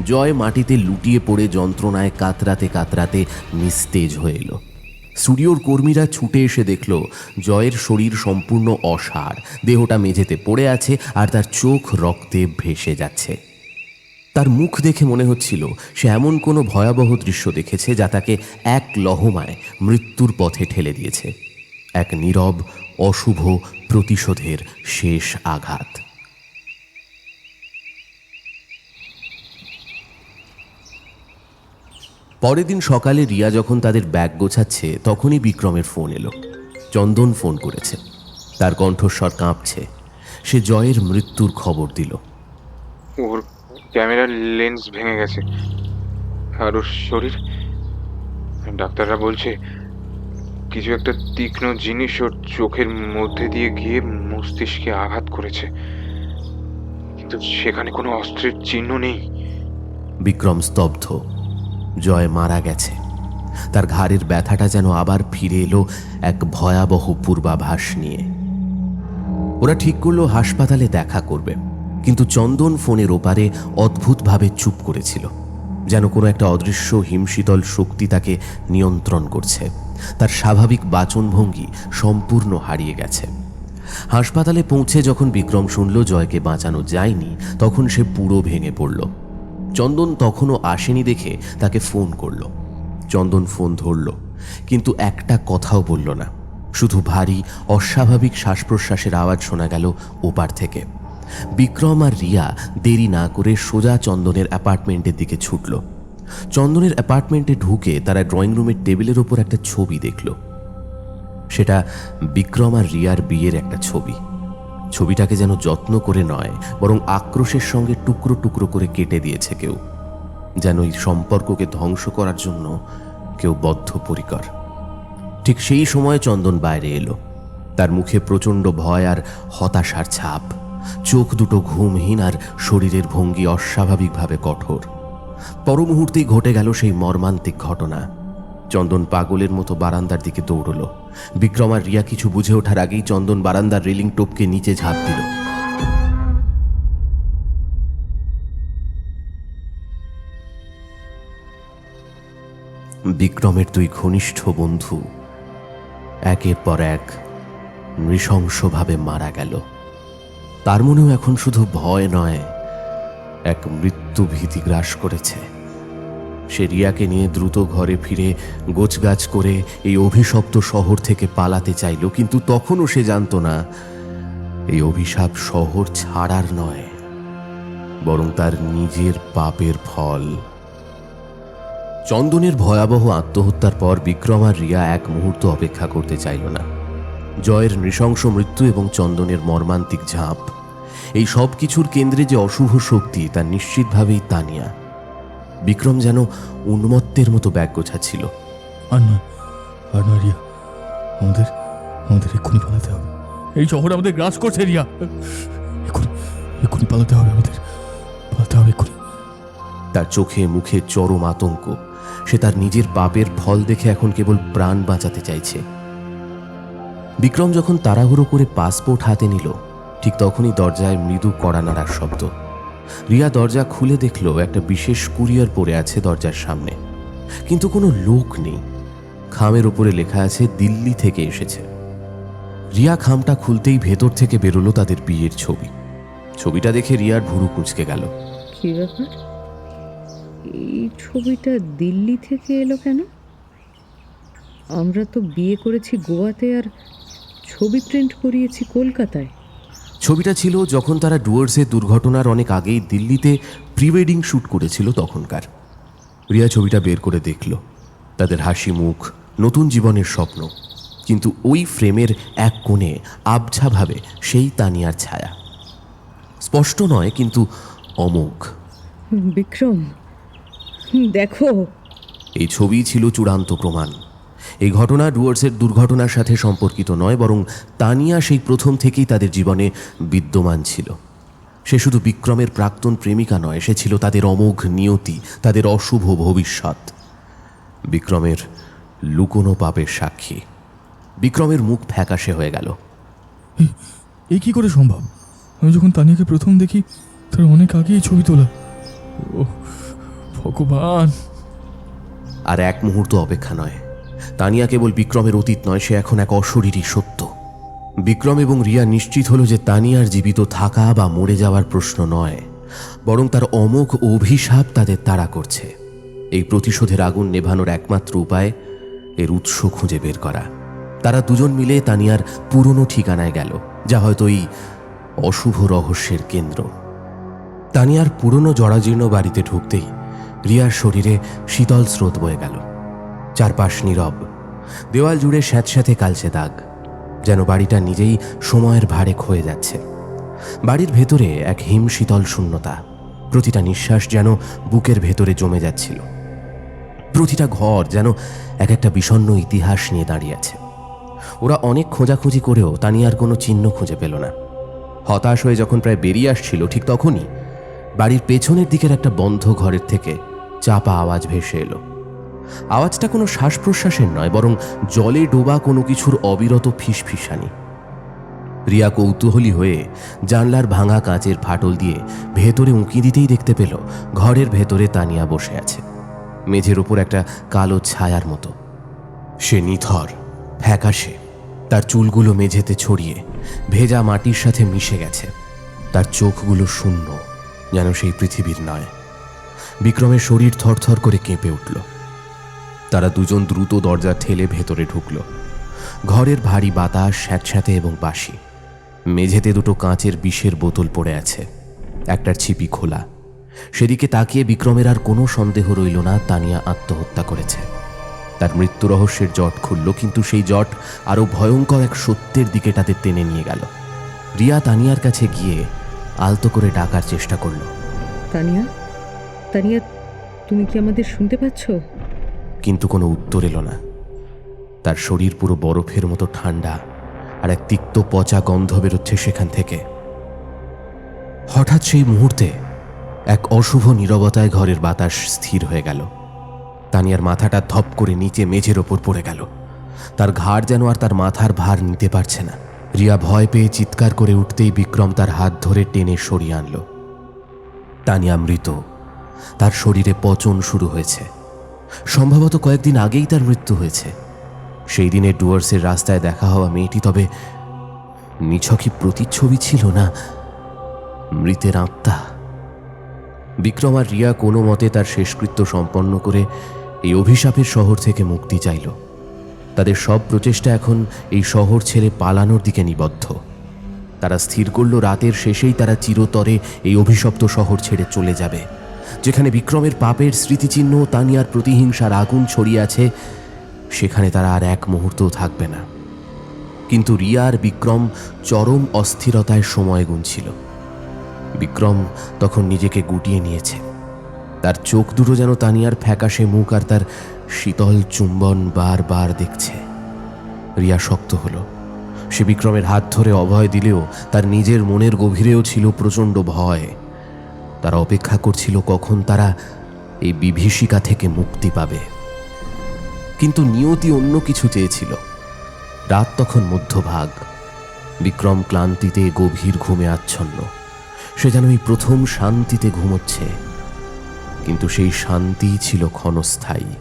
জয় মাটিতে লুটিয়ে পড়ে যন্ত্রণায় কাতরাতে কাতরাতে নিস্তেজ হয়ে এলো। স্টুডিওর কর্মীরা ছুটে এসে দেখল জয়ের শরীর সম্পূর্ণ অসাড়, দেহটা মেঝেতে পড়ে আছে আর তার চোখ রক্তে ভেসে যাচ্ছে। তার মুখ দেখে মনে হচ্ছিল সে এমন কোনো ভয়াবহ দৃশ্য দেখেছে যা তাকে এক লহমায় মৃত্যুর পথে ঠেলে দিয়েছে। এক নীরব অশুভ প্রতিশোধের শেষ আঘাত। পরের দিন সকালে রিয়া যখন তাদের ব্যাগ গোছাচ্ছে, তখনই বিক্রমের ফোন এলো। চন্দন ফোন করেছে, তার কণ্ঠস্বর কাঁপছে। সে জয়ের মৃত্যুর খবর দিল। ওর ক্যামেরার লেন্স ভেঙে গেছে, আর ওর শরীর, ডাক্তাররা বলছে কিছু একটা তীক্ষ্ণ জিনিস ওর চোখের মধ্যে দিয়ে গিয়ে মস্তিষ্কে আঘাত করেছে, কিন্তু সেখানে কোনো অস্ত্রের চিহ্ন নেই। বিক্রম স্তব্ধ। জয় মারা গেছে। তার ঘাড়ের ব্যথাটা যেন আবার ফিরে এলো এক ভয়াবহ পূর্বাভাস নিয়ে। ওরা ঠিক করলো হাসপাতালে দেখা করবে, কিন্তু চন্দন ফোনের ওপারে অদ্ভুতভাবে চুপ করেছিল, যেন কোনো একটা অদৃশ্য হিমশীতল শক্তি তাকে নিয়ন্ত্রণ করছে। তার স্বাভাবিক বাচনভঙ্গি সম্পূর্ণ হারিয়ে গেছে। হাসপাতালে পৌঁছে যখন বিক্রম শুনল জয়কে বাঁচানো যায়নি, তখন সে পুরো ভেঙে পড়ল। চন্দন তখনও আসেনি দেখে তাকে ফোন করল। চন্দন ফোন ধরল, কিন্তু একটা কথাও বলল না। শুধু ভারী অস্বাভাবিক শ্বাস প্রশ্বাসের আওয়াজ শোনা গেল ওপার থেকে। বিক্রম আর রিয়া দেরি না করে সোজা চন্দনের অ্যাপার্টমেন্টের দিকে ছুটল। চন্দনের অ্যাপার্টমেন্টে ঢুকে তারা ড্রয়িং রুমের টেবিলের ওপর একটা ছবি দেখল। সেটা বিক্রম আর রিয়ার বিয়ের একটা ছবি। ছবিটাকে যেন যত্ন করে নয়, বরং আক্রোশের সঙ্গে টুকরো টুকরো করে কেটে দিয়েছে কেউ, যেন এই সম্পর্ককে ধ্বংস করার জন্য কেউ বদ্ধপরিকর। ঠিক সেই সময় চন্দন বাইরে এলো। তার মুখে প্রচণ্ড ভয় আর হতাশার ছাপ। চোখ দুটো ঘুমহীন আর শরীরের ভঙ্গি অস্বাভাবিকভাবে কঠোর। পর মুহূর্তেই ঘটে গেল সেই মর্মান্তিক ঘটনা। চন্দন পাগলের মতো বারান্দার দিকে দৌড়ল। বিক্রম আর রিয়া কিছু বুঝে ওঠার আগেই চন্দন বারান্দার রেলিং টপকে নিচে ঝাঁপ দিল। বিক্রমের দুই ঘনিষ্ঠ বন্ধু একের পর এক নৃশংসভাবে মারা গেল। তার মনেও এখন শুধু ভয় নয়, এক মৃত্যু ভীতি গ্রাস করেছে। সে রিয়াকে নিয়ে দ্রুত ঘরে ফিরে গোছগাছ করে এই অভিশপ্ত শহর থেকে পালাতে চাইল, কিন্তু তখনও সে জানত না এই অভিশাপ শহর ছাড়ার নয়, বরং তার নিজের পাপের ফল। চন্দনের ভয়াবহ আত্মহত্যার পর বিক্রম আর রিয়া এক মুহূর্ত অপেক্ষা করতে চাইল না। জয়ের নৃশংস মৃত্যু এবং চন্দনের মর্মান্তিক ঝাঁপ, এই সব কিছুর কেন্দ্রে যে অশুভ শক্তি তা নিশ্চিতভাবেই তানিয়া। বিক্রম যেন উন্মত্তের মতো ব্যাগ গোছাচ্ছিল। আর নয় রিয়া, আমাদের এক্ষুনি পালাতে হবে। এই শহর আমাদের গ্রাস করছে রিয়া, এক্ষুনি পালাতে হবে, আমাদের পালাতে হবে এক্ষুনি। তার চোখে মুখে চরম আতঙ্ক। সে তার নিজের পাপের ফল দেখে এখন কেবল প্রাণ বাঁচাতে চাইছে। বিক্রম যখন তাড়াহুড়ো করে পাসপোর্ট হাতে নিল, ঠিক তখনই দরজায় মৃদু কড়া নাড়ার শব্দ। রিয়া দরজা খুলে দেখল একটা বিশেষ কুরিয়ার পড়ে আছে দরজার সামনে, কিন্তু কোনো লোক নেই। খামের উপরে লেখা আছে দিল্লি থেকে এসেছে। রিয়া খামটা খুলতেই ভেতর থেকে বেরোলো তাদের বিয়ের ছবি। ছবিটা দেখে রিয়ার ভুরু কুঁচকে গেল। কি ব্যাপার, এই ছবিটা দিল্লি থেকে এলো কেন? আমরা তো বিয়ে করেছি গোয়াতে আর ছবি প্রিন্ট করিয়েছি কলকাতায়। ছবিটা ছিল যখন তারা ডুয়ার্সের দুর্ঘটনার অনেক আগেই দিল্লিতে প্রি ওয়েডিং শ্যুট করেছিল তখনকার। রিয়া ছবিটা বের করে দেখল, তাদের হাসি মুখ, নতুন জীবনের স্বপ্ন, কিন্তু ওই ফ্রেমের এক কোণে আবছাভাবে সেই তানিয়ার ছায়া। স্পষ্ট নয়, কিন্তু অমোঘ। বিক্রম, দেখো। এই ছবি ছিল চূড়ান্ত প্রমাণ। এই ঘটনা ডুয়ার্সের দুর্ঘটনার সাথে সম্পর্কিত নয়, বরং তানিয়া সেই প্রথম থেকেই তাদের জীবনে বিদ্যমান ছিল। সে শুধু বিক্রমের প্রাক্তন প্রেমিকা নয়, সে ছিল তাদের অমোঘ নিয়তি, তাদের অশুভ ভবিষ্যৎ, বিক্রমের লুকোনো পাপের সাক্ষী। বিক্রমের মুখ ফ্যাকাশে হয়ে গেল। এই কি করে সম্ভব? আমি যখন তানিয়াকে প্রথম দেখি তার অনেক আগেই ছবি তোলা। ও ভগবান! আর এক মুহূর্ত অপেক্ষা নয়। তানিয়া কেবল বিক্রমের অতীত নয়, সে এখন এক অশরীরী সত্য। বিক্রম এবং রিয়া নিশ্চিত হলো যে তানিয়ার জীবিত থাকা বা মরে যাওয়ার প্রশ্ন নয়, বরং তার অমোঘ অভিশাপ তাদের তাড়া করছে। এই প্রতিশোধের আগুন নেভানোর একমাত্র উপায় এর উৎস খুঁজে বের করা। তারা দুজন মিলে তানিয়ার পুরনো ঠিকানায় গেল, যা হয়তো এই অশুভ রহস্যের কেন্দ্র। তানিয়ার পুরনো জরাজীর্ণ বাড়িতে ঢুকতেই রিয়ার শরীরে শীতল স্রোত বয়ে গেল। চারপাশ নীরব, দেওয়াল জুড়ে স্যাঁতস্যাঁতে কালচে দাগ, যেন বাড়িটা নিজেই সময়ের ভারে ক্ষয়ে যাচ্ছে। বাড়ির ভেতরে এক হিমশীতল শূন্যতা, প্রতিটা নিঃশ্বাস যেন বুকের ভেতরে জমে যাচ্ছিল। প্রতিটা ঘর যেন এক একটা বিষণ্ণ ইতিহাস নিয়ে দাঁড়িয়ে আছে। ওরা অনেক খোঁজাখুঁজি করেও তানিয়ার কোনো চিহ্ন খুঁজে পেল না। হতাশ হয়ে যখন প্রায় বেরিয়ে আসছিল, ঠিক তখনই বাড়ির পেছনের দিকের একটা বন্ধ ঘরের থেকে চাপা আওয়াজ ভেসে এলো। আওয়াজটা কোনো শ্বাস প্রশ্বাসের নয়, বরং জলে ডোবা কোনো কিছুর অবিরত ফিসফিসানি। রিয়া কৌতূহলী হয়ে জানলার ভাঙা কাঁচের ফাটল দিয়ে ভেতরে উঁকি দিতেই দেখতে পেল ঘরের ভেতরে তানিয়া বসে আছে, মেঝের ওপর একটা কালো ছায়ার মতো। সে নিথর, ফ্যাকাশে, তার চুলগুলো মেঝেতে ছড়িয়ে ভেজা মাটির সাথে মিশে গেছে। তার চোখগুলো শূন্য, যেন সেই পৃথিবীর নয়। বিক্রমের শরীর থরথর করে কেঁপে উঠল। তারা দুজন দ্রুত দরজা ঠেলে ভেতরে ঢুকল। ঘরের ভারী বাতাস স্যাঁতস্যাঁতে এবং বাসি। মেঝেতে দুটো কাঁচের বিষের বোতল পড়ে আছে, একটার ছিপি খোলা। সেদিকে তাকিয়ে বিক্রমের আর কোনো সন্দেহ রইল না তানিয়া আত্মহত্যা করেছে। তার মৃত্যু রহস্যের জট খুলল, কিন্তু সেই জট আরও ভয়ঙ্কর এক সত্যের দিকে তাদের টেনে নিয়ে গেল। রিয়া তানিয়ার কাছে গিয়ে আলতো করে ডাকার চেষ্টা করল। তানিয়া, তানিয়া, তুমি কি আমাদের শুনতে পাচ্ছ? কিন্তু কোনো উত্তর এলো না। তার শরীর পুরো বরফের মতো ঠান্ডা, আর এক তিক্ত পচা গন্ধ বেরোচ্ছে সেখান থেকে। হঠাৎ সেই মুহূর্তে এক অশুভ নীরবতায় ঘরের বাতাস স্থির হয়ে গেল। তানিয়ার মাথাটা ধপ করে নিচে মেঝের ওপর পড়ে গেল। তার ঘাড় যেন আর তার মাথার ভার নিতে পারছে না। রিয়া ভয় পেয়ে চিৎকার করে উঠতেই বিক্রম তার হাত ধরে টেনে সরিয়ে আনল। তানিয়া মৃত, তার শরীরে পচন শুরু হয়েছে। সম্ভবত কয়েকদিন আগেই তার মৃত্যু হয়েছে। সেই দিনে ডুয়ার্সের রাস্তায় দেখা হওয়া মেয়েটি তবে নিছকই প্রতিচ্ছবি ছিল না মৃতের আত্মা। বিক্রম আর রিয়া কোনো মতে তার শেষকৃত্য সম্পন্ন করে এই অভিশাপের শহর থেকে মুক্তি চাইল। তাদের সব প্রচেষ্টা এখন এই শহর ছেড়ে পালানোর দিকে নিবদ্ধ। তারা স্থির করল রাতের শেষেই তারা চিরতরে এই অভিশপ্ত শহর ছেড়ে চলে যাবে, যেখানে বিক্রমের পাপের স্মৃতিচিহ্ন তানিয়ার প্রতিহিংসার আগুন ছড়িয়ে আছে। সেখানে তারা আর এক মুহূর্তও থাকবে না। কিন্তু রিয়া আর বিক্রম চরম অস্থিরতায় সময় গুনছিল। বিক্রম তখন নিজেকে গুটিয়ে নিয়েছে। তার চোখ দুটো যেন তানিয়ার ফ্যাকাশে মুখ আর তার শীতল চুম্বন বারবার দেখছে। রিয়া শক্ত হলো। সে বিক্রমের হাত ধরে অভয় দিলেও তার নিজের মনের গভীরেও ছিল প্রচণ্ড ভয়। তারা অপেক্ষা করছিল কখন তারা এই বিভীষিকা থেকে মুক্তি পাবে। কিন্তু নিয়তি অন্য কিছু চেয়েছিল। রাত তখন মধ্যভাগ। বিক্রম ক্লান্তিতে গভীর ঘুমে আচ্ছন্ন। সে যেন এই প্রথম শান্তিতে ঘুমোচ্ছে, কিন্তু সেই শান্তি ছিল ক্ষণস্থায়ী।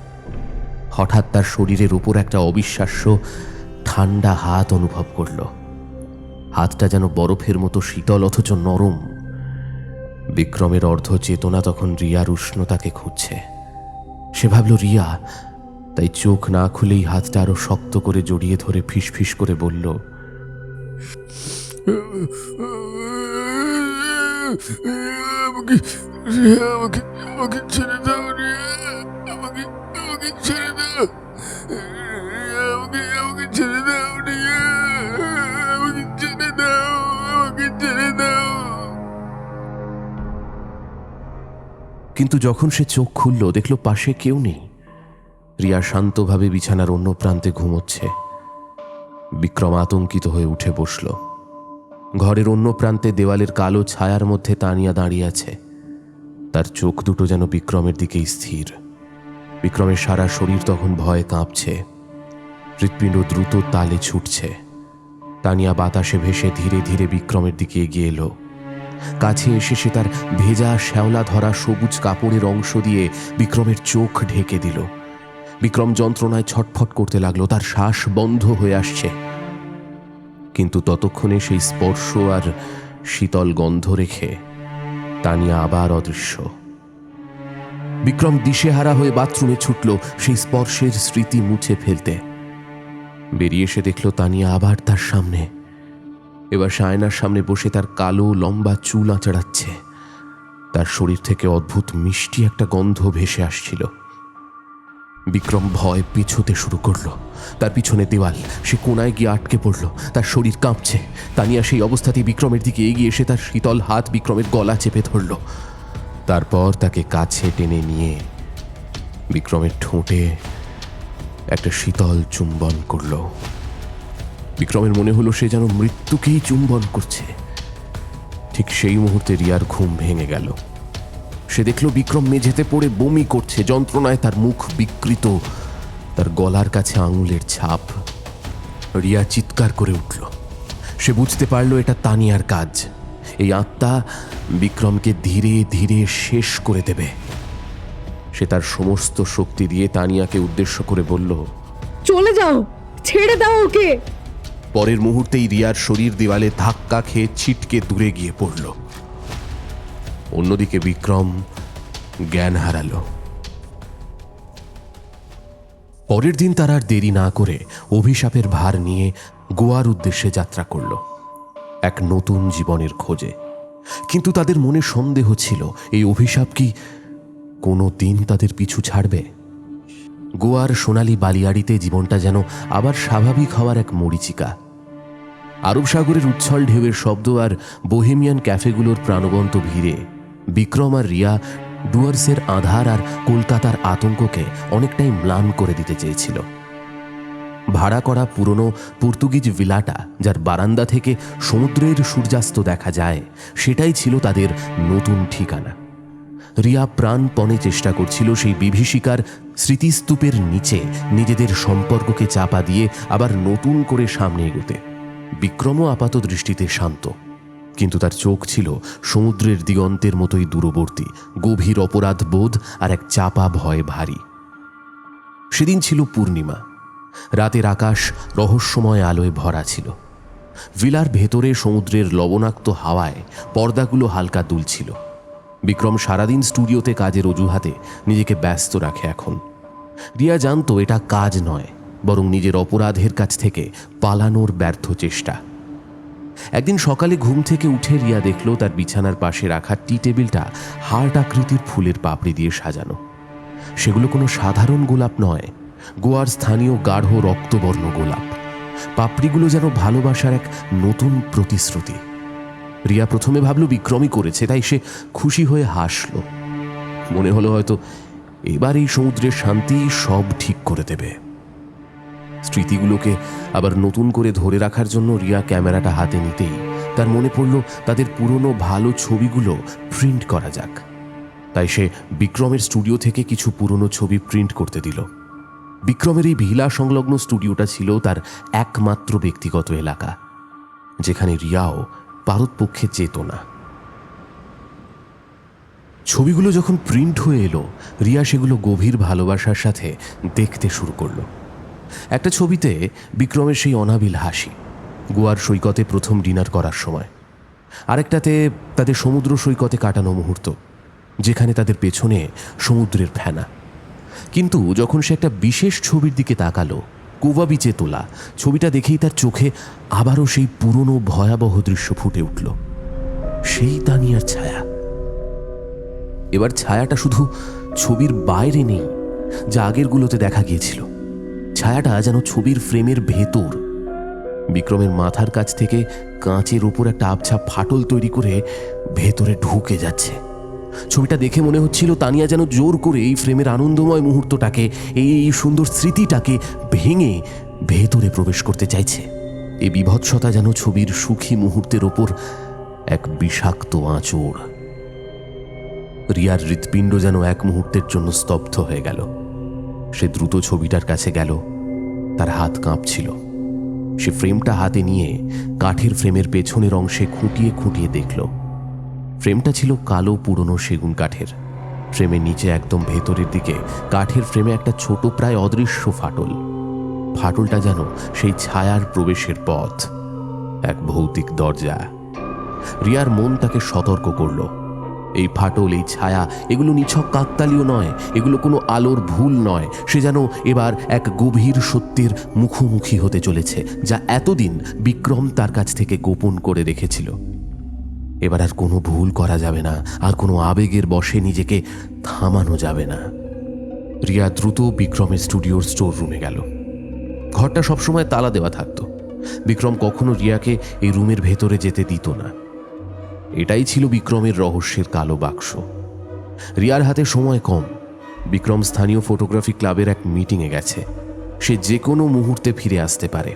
হঠাৎ তার শরীরের উপর একটা অবিশ্বাস্য ঠান্ডা হাত অনুভব করল। হাতটা যেন বরফের মতো শীতল অথচ নরম। বিক্রমের অর্ধ চেতনা তখন রিয়ার উষ্ণতাকে খুঁজছে। সে ভাবল রিয়া, তাই চোখ না খুলেই হাতটা আরো শক্ত করে জড়িয়ে ধরে ফিসফিস করে বলল, আমাকে ছেড়ে দাও রিয়া, আমাকে ছেড়ে দাও, আমাকে ছেড়ে দাও রিয়া, আমাকে ছেড়ে দাও, আমাকে ছেড়ে দাও। কিন্তু যখন সে চোখ খুলল দেখল পাশে কেউ নেই। রিয়া শান্তভাবে বিছানার অন্য প্রান্তে ঘুমোচ্ছে। বিক্রম আতঙ্কিত হয়ে উঠে বসল। ঘরের অন্য প্রান্তে দেওয়ালের কালো ছায়ার মধ্যে তানিয়া দাঁড়িয়ে আছে। তার চোখ দুটো যেন বিক্রমের দিকেই স্থির। বিক্রমের সারা শরীর তখন ভয়ে কাঁপছে। হৃৎপিণ্ড দ্রুত তালে ছুটছে। তানিয়া বাতাসে ভেসে ধীরে ধীরে বিক্রমের দিকে এগিয়ে এলো। কাছে এসে সে তার ভেজা শ্যাওলা ধরা সবুজ কাপড়ের অংশ দিয়ে বিক্রমের চোখ ঢেকে দিল। বিক্রম যন্ত্রণায় ছটফট করতে লাগলো। তার শ্বাস বন্ধ হয়ে আসছে। কিন্তু ততক্ষণে সেই স্পর্শ আর শীতল গন্ধ রেখে তানিয়া আবার অদৃশ্য। বিক্রম দিশেহারা হয়ে বাথরুমে ছুটল সেই স্পর্শের স্মৃতি মুছে ফেলতে। বেরিয়ে এসে দেখল তানিয়া আবার তার সামনে। এবার সে আয়নার সামনে বসে তার কালো লম্বা চুল আঁচড়াচ্ছে। তার শরীর থেকে অদ্ভুত মিষ্টি একটা গন্ধ ভেসে আসছিল। বিক্রম ভয় পেছোতে শুরু করলো। তার পিছনে দেওয়াল, সে কোনায় গিয়ে আটকে পড়ল। তার শরীর কাঁপছে। তানিয়া সেই অবস্থাতেই বিক্রমের দিকে এগিয়ে এসে তার শীতল হাত বিক্রমের গলা চেপে ধরল। তারপর তাকে কাছে টেনে নিয়ে বিক্রমের ঠোঁটে একটা শীতল চুম্বন করল। বিক্রমের মনে হলো সে যেন মৃত্যুকেই চুম্বন করছে। ঠিক সেই মুহূর্তে রিয়ার ঘুম ভেঙে গেল। সে দেখল বিক্রম মেঝেতে পড়ে বমি করছে। যন্ত্রণায় তার মুখ বিকৃত, তার গলার কাছে আঙুলের ছাপ। রিয়া চিৎকার করে উঠল। সে বুঝতে পারল এটা তানিয়ার কাজ। এই আত্মা বিক্রমকে ধীরে ধীরে শেষ করে দেবে। সে তার সমস্ত শক্তি দিয়ে তানিয়াকে উদ্দেশ্য করে বলল, চলে যাও, ছেড়ে দাও ওকে। পরের মুহূর্তেই রিয়ার শরীর দেওয়ালে ধাক্কা খেয়ে ছিটকে দূরে গিয়ে পড়ল। অন্যদিকে বিক্রম জ্ঞান হারালো। পরের দিন তার আর দেরি না করে অভিশাপের ভার নিয়ে গোয়ার উদ্দেশ্যে যাত্রা করল, এক নতুন জীবনের খোঁজে। কিন্তু তাদের মনে সন্দেহ ছিল, এই অভিশাপ কি কোনো দিন তাদের পিছু ছাড়বে? গোয়ার সোনালি বালিয়াড়িতে জীবনটা যেন আবার স্বাভাবিক হওয়ার এক মরীচিকা। আরব সাগরের উচ্ছল ঢেউয়ের শব্দ আর বোহেমিয়ান ক্যাফেগুলোর প্রাণবন্ত ভিড়ে বিক্রম আর রিয়া ডুয়ার্সের আঁধার আর কলকাতার আতঙ্ককে অনেকটাই ম্লান করে দিতে চেয়েছিল। ভাড়া করা পুরনো পর্তুগিজ ভিলাটা, যার বারান্দা থেকে সমুদ্রের সূর্যাস্ত দেখা যায়, সেটাই ছিল তাদের নতুন ঠিকানা। রিয়া প্রাণপণে চেষ্টা করছিল সেই বিভীষিকার স্মৃতিস্তূপের নিচে নিজেদের সম্পর্ককে চাপা দিয়ে আবার নতুন করে সামনে এগোতে। বিক্রমও আপাত দৃষ্টিতে শান্ত, কিন্তু তার চোখ ছিল সমুদ্রের দিগন্তের মতোই দূরবর্তী, গভীর অপরাধ বোধ আর এক চাপা ভয় ভারী। সেদিন ছিল পূর্ণিমা। রাতের আকাশ রহস্যময় আলোয় ভরা ছিল। ভিলার ভেতরে সমুদ্রের লবণাক্ত হাওয়ায় পর্দাগুলো হালকা দুলছিল। বিক্রম সারাদিন স্টুডিওতে কাজের অজুহাতে নিজেকে ব্যস্ত রাখে এখন। রিয়া জানতো এটা কাজ নয়, বরং নিজের অপরাধের কাছ থেকে পালানোর ব্যর্থ চেষ্টা। একদিন সকালে ঘুম থেকে উঠে রিয়া দেখল তার বিছানার পাশে রাখা টি টেবিলটা হার্ট আকৃতির ফুলের পাপড়ি দিয়ে সাজানো। সেগুলো কোনো সাধারণ গোলাপ নয়, গোয়ার স্থানীয় গাঢ় রক্তবর্ণ গোলাপ। পাপড়িগুলো যেন ভালোবাসার এক নতুন প্রতিশ্রুতি। রিয়া প্রথমে ভাবল বিক্রমই করেছে, তাই সে খুশি হয়ে হাসল। মনে হলো হয়তো এবার এই সমুদ্রের শান্তি সব ঠিক করে দেবে। স্মৃতিগুলোকে আবার নতুন করে ধরে রাখার জন্য রিয়া ক্যামেরাটা হাতে নিতেই তার মনে পড়ল তাদের পুরনো ভালো ছবিগুলো প্রিন্ট করা যাক। তাই সে বিক্রমের স্টুডিও থেকে কিছু পুরনো ছবি প্রিন্ট করতে দিল। বিক্রমের এই ভিলা সংলগ্ন স্টুডিওটা ছিল তার একমাত্র ব্যক্তিগত এলাকা, যেখানে রিয়াও পারতপক্ষে যেত না। ছবিগুলো যখন প্রিন্ট হয়ে এলো, রিয়া সেগুলো গভীর ভালোবাসার সাথে দেখতে শুরু করলো। একটা ছবিতে বিক্রমের সেই অনাবিল হাসি, গোয়ার সৈকতে প্রথম ডিনার করার সময়। আরেকটাতে তাদের সমুদ্র সৈকতে কাটানো মুহূর্ত, যেখানে তাদের পেছনে সমুদ্রের ফেনা। কিন্তু যখন সে একটা বিশেষ ছবির দিকে তাকালো, কোভা বিচে তোলা, ছবিটা দেখেই তার চোখে আবারও সেই পুরনো ভয়াবহ দৃশ্য ফুটে উঠল। সেই তানিয়ার ছায়া। এবার ছায়াটা শুধু ছবির বাইরে নেই, যা আগেরগুলোতে দেখা গিয়েছিল। ছায়াটা যেন ছবির ফ্রেমের ভেতর। বিক্রমের মাথার কাছ থেকে কাঁচের ওপর একটা আবছা ফাটল তৈরি করে ভেতরে ঢুকে যাচ্ছে। ছবিটা দেখে মনে হচ্ছিল তানিয়া যেন জোর করে এই ফ্রেমের আনন্দময় মুহূর্তটাকে, এই সুন্দর স্মৃতিটাকে ভেঙে ভেতরে প্রবেশ করতে চাইছে। এই বিভৎসতা যেন ছবির সুখী মুহূর্তের ওপর এক বিষাক্ত আঁচড়। রিয়ার হৃৎপিণ্ড যেন এক মুহূর্তের জন্য স্তব্ধ হয়ে গেল। সে দ্রুত ছবিটার কাছে গেল, তার হাত কাঁপছিল। সে ফ্রেমটা হাতে নিয়ে কাঠের ফ্রেমের পেছনের অংশে খুঁটিয়ে খুঁটিয়ে দেখল। ফ্রেমটা ছিল কালো পুরনো সেগুন কাঠের। ফ্রেমের নিচে একদম ভেতরের দিকে কাঠের ফ্রেমে একটা ছোট প্রায় অদৃশ্য ফাটল। ফাটলটা যেন সেই ছায়ার প্রবেশের পথ, এক ভৌতিক দরজা। রিয়ার মন তাকে সতর্ক করল, এই ফাটল, এই ছায়া, এগুলো নিছক কাকতালীয় নয়, এগুলো কোনো আলোর ভুল নয়। সে যেন এবার এক গভীর সত্যের মুখোমুখি হতে চলেছে, যা এতদিন বিক্রম তার কাছ থেকে গোপন করে রেখেছিল। এবার আর কোনো ভুল করা যাবে না, আর কোনো আবেগের বশে নিজেকে থামানো যাবে না। রিয়া দ্রুত বিক্রমের স্টুডিওর স্টোর রুমে গেল। ঘরটা সবসময় তালা দেওয়া থাকতো। বিক্রম কখনো রিয়াকে এই রুমের ভেতরে যেতে দিত না। এটাই ছিল বিক্রমের রহস্যের কালো বাক্স। রিয়ার হাতে সময় কম। বিক্রম স্থানীয় ফটোগ্রাফি ক্লাবের এক মিটিংয়ে গেছে। সে যে কোনো মুহূর্তে ফিরে আসতে পারে।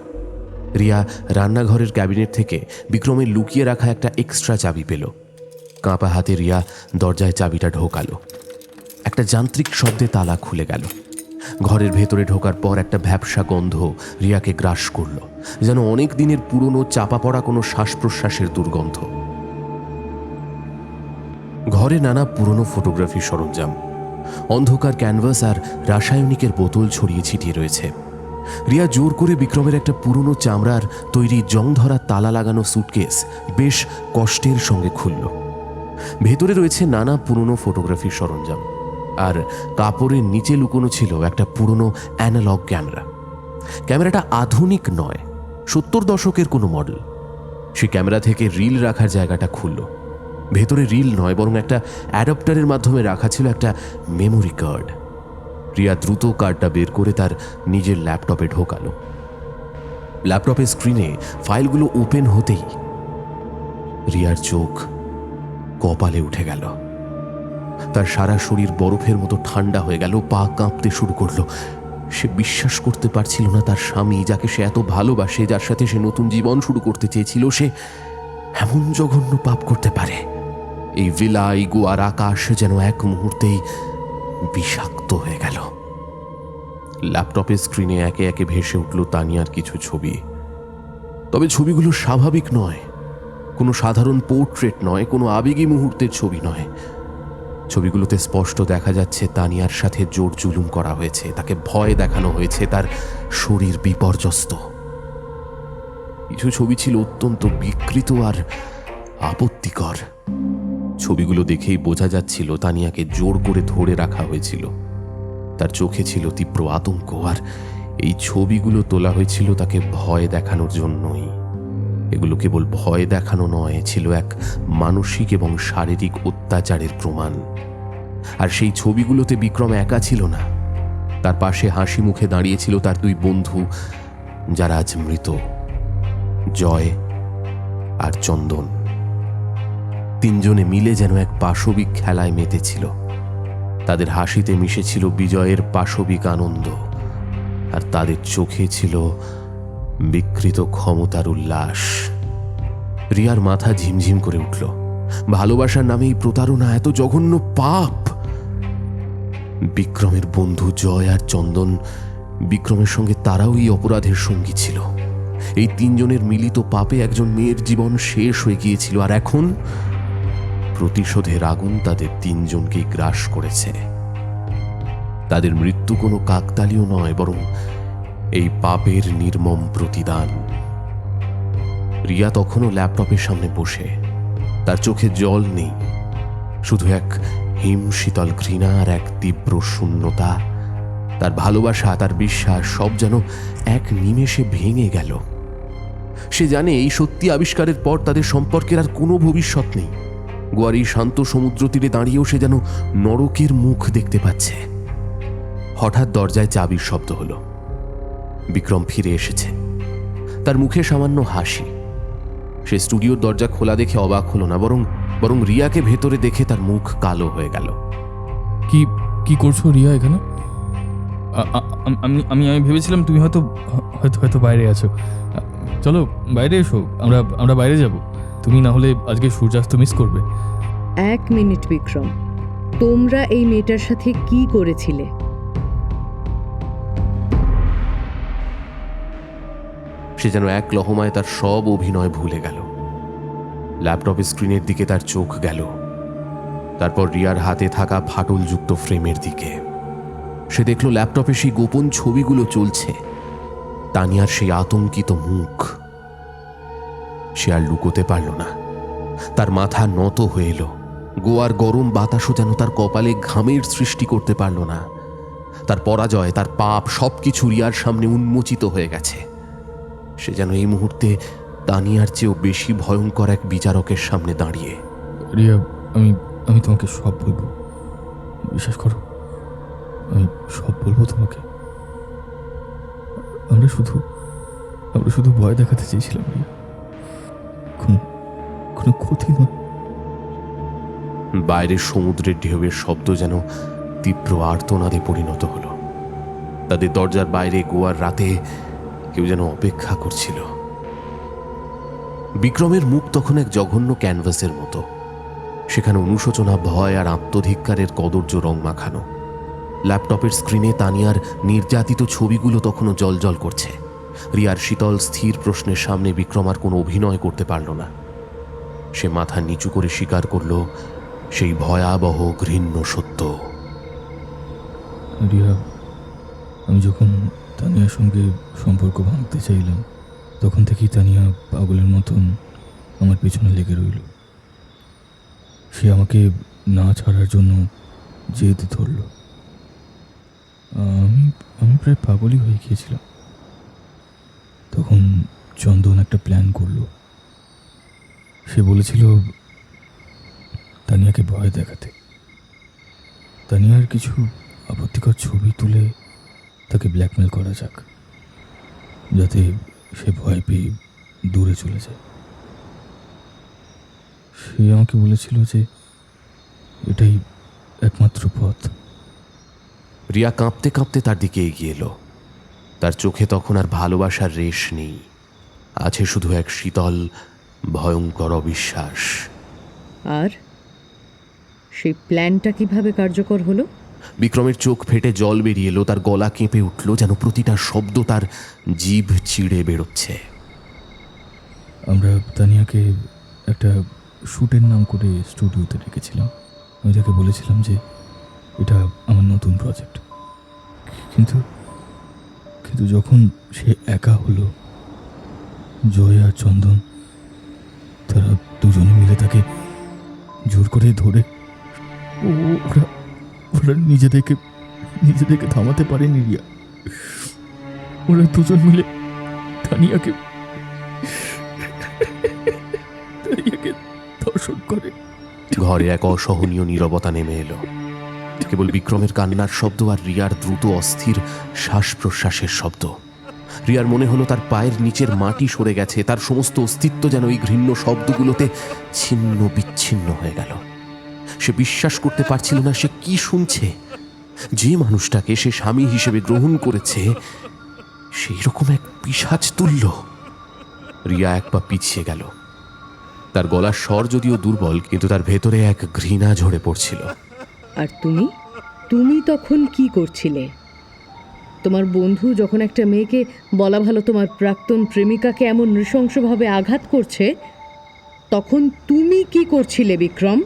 রিয়া রান্নাঘরের ক্যাবিনেট থেকে বিক্রমের লুকিয়ে রাখা একটা এক্সট্রা চাবি পেল। কাঁপা হাতে রিয়া দরজায় চাবিটা ঢোকালো। একটা যান্ত্রিক শব্দে তালা খুলে গেল। ঘরের ভেতরে ঢোকার পর একটা ভ্যাপসা গন্ধ রিয়াকে গ্রাস করল, যেন অনেক দিনের পুরনো চাপা পড়া কোনো শ্বাস প্রশ্বাসের দুর্গন্ধ। ঘরে নানা পুরনো ফটোগ্রাফি সরঞ্জাম, অন্ধকার ক্যানভাস আর রাসায়নিকের বোতল ছড়িয়ে ছিটিয়ে রয়েছে। রিয়া জোর করে বিক্রমের একটা পুরনো চামড়ার তৈরি জং ধরা তালা লাগানো সুটকেস বেশ কষ্টের সঙ্গে খুলল। ভেতরে রয়েছে নানা পুরনো ফটোগ্রাফি সরঞ্জাম, আর কাপড়ের নিচে লুকোনো ছিল একটা পুরনো অ্যানালগ ক্যামেরা। ক্যামেরাটা আধুনিক নয়, 70 দশকের কোনো মডেল। সে ক্যামেরা থেকে রিল রাখার জায়গাটা খুলল। ভেতরে রিল নয়, বরং একটা অ্যাডাপ্টারের মাধ্যমে রাখা ছিল একটা মেমোরি কার্ড। রিয়া দ্রুত কার্ডটা বের করে তার নিজের ল্যাপটপে ঢোকালো। ল্যাপটপের স্ক্রিনে ফাইলগুলো ওপেন হতেই রিয়ার চোখ কপালে উঠে গেল। তার সারা শরীর বরফের মতো ঠান্ডা হয়ে গেল, পা কাঁপতে শুরু করলো। সে বিশ্বাস করতে পারছিল না তার স্বামী, যাকে সে এত ভালোবাসে, যার সাথে সে নতুন জীবন শুরু করতে চেয়েছিল, সে এমন জঘন্য পাপ করতে পারে। এই ভিলা, এই গোয়ার আকাশ যেন এক মুহূর্তেই বিষাক্ত হয়ে গেল। ল্যাপটপের স্ক্রিনে একে একে ভেসে উঠল তানিয়ার কিছু ছবি। তবে ছবিগুলো স্বাভাবিক নয়, কোনো সাধারণ পোর্ট্রেট নয়, কোনো আবেগী মুহূর্তের ছবি নয়। ছবিগুলোতে স্পষ্ট দেখা যাচ্ছে তানিয়ার সাথে জোর জুলুম করা হয়েছে, তাকে ভয় দেখানো হয়েছে, তার শরীর বিপর্যস্ত। কিছু ছবি ছিল অত্যন্ত বিকৃত আর আপত্তিকর। ছবিগুলো দেখেই বোঝা যাচ্ছিল তানিয়াকে জোর করে ধরে রাখা হয়েছিল। তার চোখে ছিল তীব্র আতঙ্ক, আর এই ছবিগুলো তোলা হয়েছিল তাকে ভয় দেখানোর জন্যই। এগুলো কেবল ভয় দেখানো নয়, ছিল এক মানসিক এবং শারীরিক অত্যাচারের প্রমাণ। আর সেই ছবিগুলোতে বিক্রম একা ছিল না, তার পাশে হাসি মুখে দাঁড়িয়েছিল তার দুই বন্ধু, যারা আজ মৃত, জয় আর চন্দন। তিনজনে মিলে যেন এক পাশবিক খেলায় মেতেছিল। তাদের হাসিতে মিশেছিল বিজয়ের পাশবিক আনন্দ, আর তাদের চোখে ছিল বিকৃত ক্ষমতার উল্লাস। রিয়ার মাথা ঝিমঝিম করে উঠল। ভালোবাসার নামে এই প্রতারণা, এত জঘন্য পাপ! বিক্রমের বন্ধু জয় আর চন্দন, বিক্রমের সঙ্গে তারাও এই অপরাধের সঙ্গী ছিল। এই তিনজনের মিলিত পাপে একজন মেয়ের জীবন শেষ হয়ে গিয়েছিল, আর এখন প্রতিশোধের আগুন তাদের তিনজনকেই গ্রাস করেছে। তাদের মৃত্যু কোনো কাকতালীয় নয়, বরং এই পাপের নির্মম প্রতিদান। রিয়া তখনও ল্যাপটপের সামনে বসে, তার চোখে জল নেই, শুধু এক হিম শীতল ঘৃণা আর এক তীব্র শূন্যতা। তার ভালোবাসা, তার বিশ্বাস সব যেন এক নিমেষে ভেঙে গেল। সে জানে এই সত্যি আবিষ্কারের পর তাদের সম্পর্কের আর কোনো ভবিষ্যৎ নেই। গোয়ার এই শান্ত সমুদ্র তীরে দাঁড়িয়েও সে যেন নরকের মুখ দেখতে পাচ্ছে। হঠাৎ দরজায় চাবির শব্দ হলো। বিক্রম ফিরে এসেছে, তার মুখে সামান্য হাসি। সে স্টুডিওর দরজা খোলা দেখে অবাক হলো না, বরং রিয়াকে ভেতরে দেখে তার মুখ কালো হয়ে গেল। কি কি করছো রিয়া এখানে? আমি আমি আমি ভেবেছিলাম তুমি হয়তো হয়তো হয়তো বাইরে আছো। চলো বাইরে এসো, আমরা বাইরে যাব। তুমি না হলে আজকে সূর্যাস্ত মিস করবে। 1 মিনিট বিক্রম, তোমরা এই মেয়েটার সাথে কি করেছিলে? সে যেন এক লহমায় তার সব অভিনয় ভুলে গেল। ল্যাপটপের স্ক্রিনের দিকে তার চোখ গেল, তারপর রিয়ার হাতে থাকা ফাটলযুক্ত ফ্রেমের দিকে। সে দেখল ল্যাপটপে সেই গোপন ছবিগুলো চলছে, তানিয়ার সেই আতঙ্কিত মুখ। সে আর লুকোতে পারল না, তার মাথা নত হয়ে এলো। গোয়ার গরম বাতাসও যেন তার কপালে ঘামের সৃষ্টি করতে পারল না। তার পরাজয়, তার পাপ সবকিছু রিয়ার সামনে উন্মোচিত হয়ে গেছে। সে যেন এই মুহূর্তে তানিয়ার চেয়েও বেশি ভয়ঙ্কর এক বিচারকের সামনে দাঁড়িয়ে। রিয়া, আমি তোমাকে সব বলবো, বিশ্বাস করো, আমি সব বলবো তোমাকে। আমরা শুধু ভয় দেখাতে চেয়েছিলাম রিয়া, কোনো ক্ষতি নয়। বাইরের সমুদ্রের ঢেউয়ের শব্দ যেন তীব্র আর্তনাদে পরিণত হলো। তাদের দরজার বাইরে গোয়ার রাতে কেউ যেন অপেক্ষা করছিল। বিক্রমের মুখ তখন এক জঘন্য ক্যানভাসের মতো। সেখানে অনুশোচনা, ভয় আর আত্মধিক্কারের কদর্য রং মাখানো। ল্যাপটপের স্ক্রিনে তানিয়ার নির্যাতিত ছবিগুলো তখনও জ্বলজ্বল করছে। রিয়ার শীতল স্থির প্রশ্নের সামনে বিক্রম আর কোনো অভিনয় করতে পারল না। সে মাথা নিচু করে স্বীকার করল সেই ভয়াবহ ঘৃণ্য সত্য। রিয়া, আমি যখন তানিয়ার সঙ্গে সম্পর্ক ভাঙতে চাইলাম, তখন থেকেই তানিয়া পাগলের মতন আমার পেছনে লেগে রইল। সে আমাকে না ছাড়ার জন্য জেদ ধরল। আমি প্রায় পাগলই হয়ে গিয়েছিলাম। তখন চন্দন একটা প্ল্যান করলো। সে বলেছিল তানিয়াকে ভয় দেখাতে, তানিয়ার কিছু আপত্তিকর ছবি তুলে তাকে ব্ল্যাকমেল করা যাক, যাতে সে ভয় পেয়ে দূরে চলে যায়। সে আমাকে বলেছিল যে এটাই একমাত্র পথ। রিয়া কাঁপতে কাঁপতে তার দিকে এগিয়ে এলো। তার চোখে তখন আর ভালোবাসার রেশ নেই, আছে শুধু এক শীতল ভয়ঙ্কর অবিশ্বাস। আর সেই প্ল্যানটা কিভাবে কার্যকর হলো? বিক্রমের চোখ ফেটে জল বেরিয়ে এলো, তার গলা কেঁপে উঠল, যেন প্রতিটা শব্দ তার জিভ চিড়ে বেরোচ্ছে। আমরা তানিয়াকে একটা শ্যুটের নাম করে স্টুডিওতে রেখেছিলাম। আমি তাকে বলেছিলাম যে এটা আমার নতুন প্রজেক্ট। কিন্তু কিন্তু যখন সে একা হলো, জয় আর চন্দন তারা দুজনে মিলে তাকে জোর করে ধরে ওরা ওরা নিজেদেরকে থামাতে পারেনি রিয়া। ওরা দুজন মিলে তানিয়াকে ধর্ষণ করে। ঘরে এক অসহনীয় নীরবতা নেমে এলো। কেবল বিক্রমের কান্নার শব্দ আর রিয়ার দ্রুত অস্থির শ্বাস প্রশ্বাসের শব্দ। রিয়ার মনে হলো তার পায়ের নিচের মাটি সরে গেছে, তার সমস্ত অস্তিত্ব যেন এই ঘৃণ্য শব্দগুলোতে ছিন্ন বিচ্ছিন্ন হয়ে গেল। সে বিশ্বাস করতে পারছিল না সে কি শুনছে। যে মানুষটাকে সে স্বামী হিসেবে গ্রহণ করেছে সেই রকম এক পিশাচ তুল্য। রিয়া এক পা পিছিয়ে গেল। তার গলার স্বর যদিও দুর্বল, কিন্তু তার ভেতরে এক ঘৃণা ঝরে পড়ছিল। আর তুমি তখন কি করছিলে? তোমার বন্ধু যখন একটা মেয়েকে, বলা ভালো তোমার প্রাক্তন প্রেমিকাকে, এমন নৃশংসভাবে আঘাত করছে, তখন তুমি কি করছিলে বিক্রম?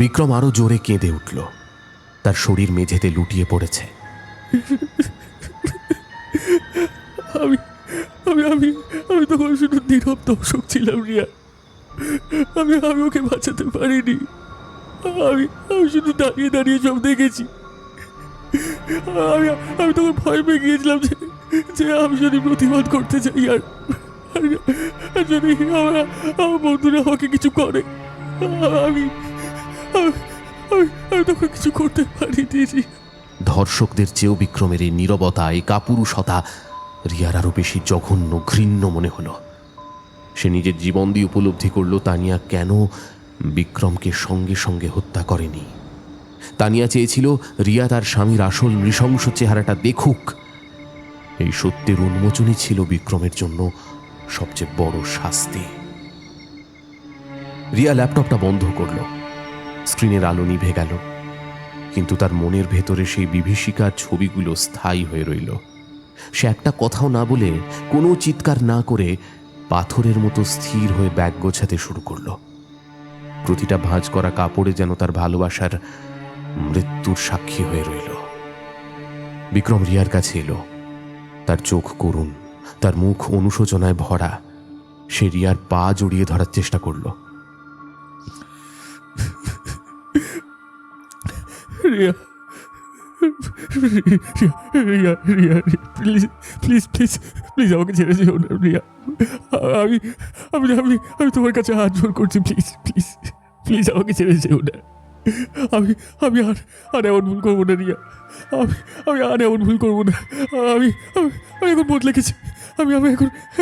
বিক্রম আরো জোরে কেঁদে উঠল। তার শরীর মেঝেতে লুটিয়ে পড়েছে। আমি আমি আমি আমি তখন শুধু নীরব দর্শক ছিলাম রিয়া। আমি ওকে বাঁচাতে পারিনি। আমি শুধু দাঁড়িয়ে দাঁড়িয়ে সব দেখেছি। আমি তখন ভয় পেয়ে গিয়েছিলাম যে আমি যদি প্রতিবাদ করতে চাই আর যদি আমার বন্ধুরা আমাকে কিছু করে, আমি তখন কিছু করতে পারিনি। ধর্ষকদের চেয়েও বিক্রমের এই নীরবতা, এই কাপুরুষতা রিয়ার আরো বেশি জঘন্য, ঘৃণ্য মনে হলো। সে নিজের জীবন দিয়ে উপলব্ধি করল তানিয়া কেন বিক্রমকে সঙ্গে সঙ্গে হত্যা করেনি। তানিয়া চেয়েছিল রিয়া তার স্বামীর আসল নৃশংস চেহারাটা দেখুক। এই সত্যের উন্মোচনই ছিল বিক্রমের জন্য সবচেয়ে বড় শাস্তি। রিয়া ল্যাপটপটা বন্ধ করল। স্ক্রিনের আলো নিভে গেল, কিন্তু তার মনের ভেতরে সেই বিভীষিকার ছবিগুলো স্থায়ী হয়ে রইল। সে একটা কথাও না বলে, কোনো চিৎকার না করে পাথরের মতো স্থির হয়ে ব্যাগ গোছাতে শুরু করল। প্রতিটা ভাঁজ করা কাপড়ে যেন তার ভালোবাসার মৃত্যুর সাক্ষী হয়ে রইল। বিক্রম রিয়ার কাছে এলো। তার চোখ করুণ, তার মুখ অনুশোচনায় ভরা। সে রিয়ার পা জড়িয়ে ধরার চেষ্টা করল। Riya Riya Riya please please please please আমাকে ছেড়ে যেও না রিয়া। আমি আমি আমি আমি তোমার কাছে হাত জোর করছি, প্লিজ প্লিজ প্লিজ আমাকে ছেড়ে যেও না। আমি আর এমন ভুল করবো না রিয়া। আমি আর এমন ভুল করবো না। আমি আমি এখন বদলে গেছি। আমি এখন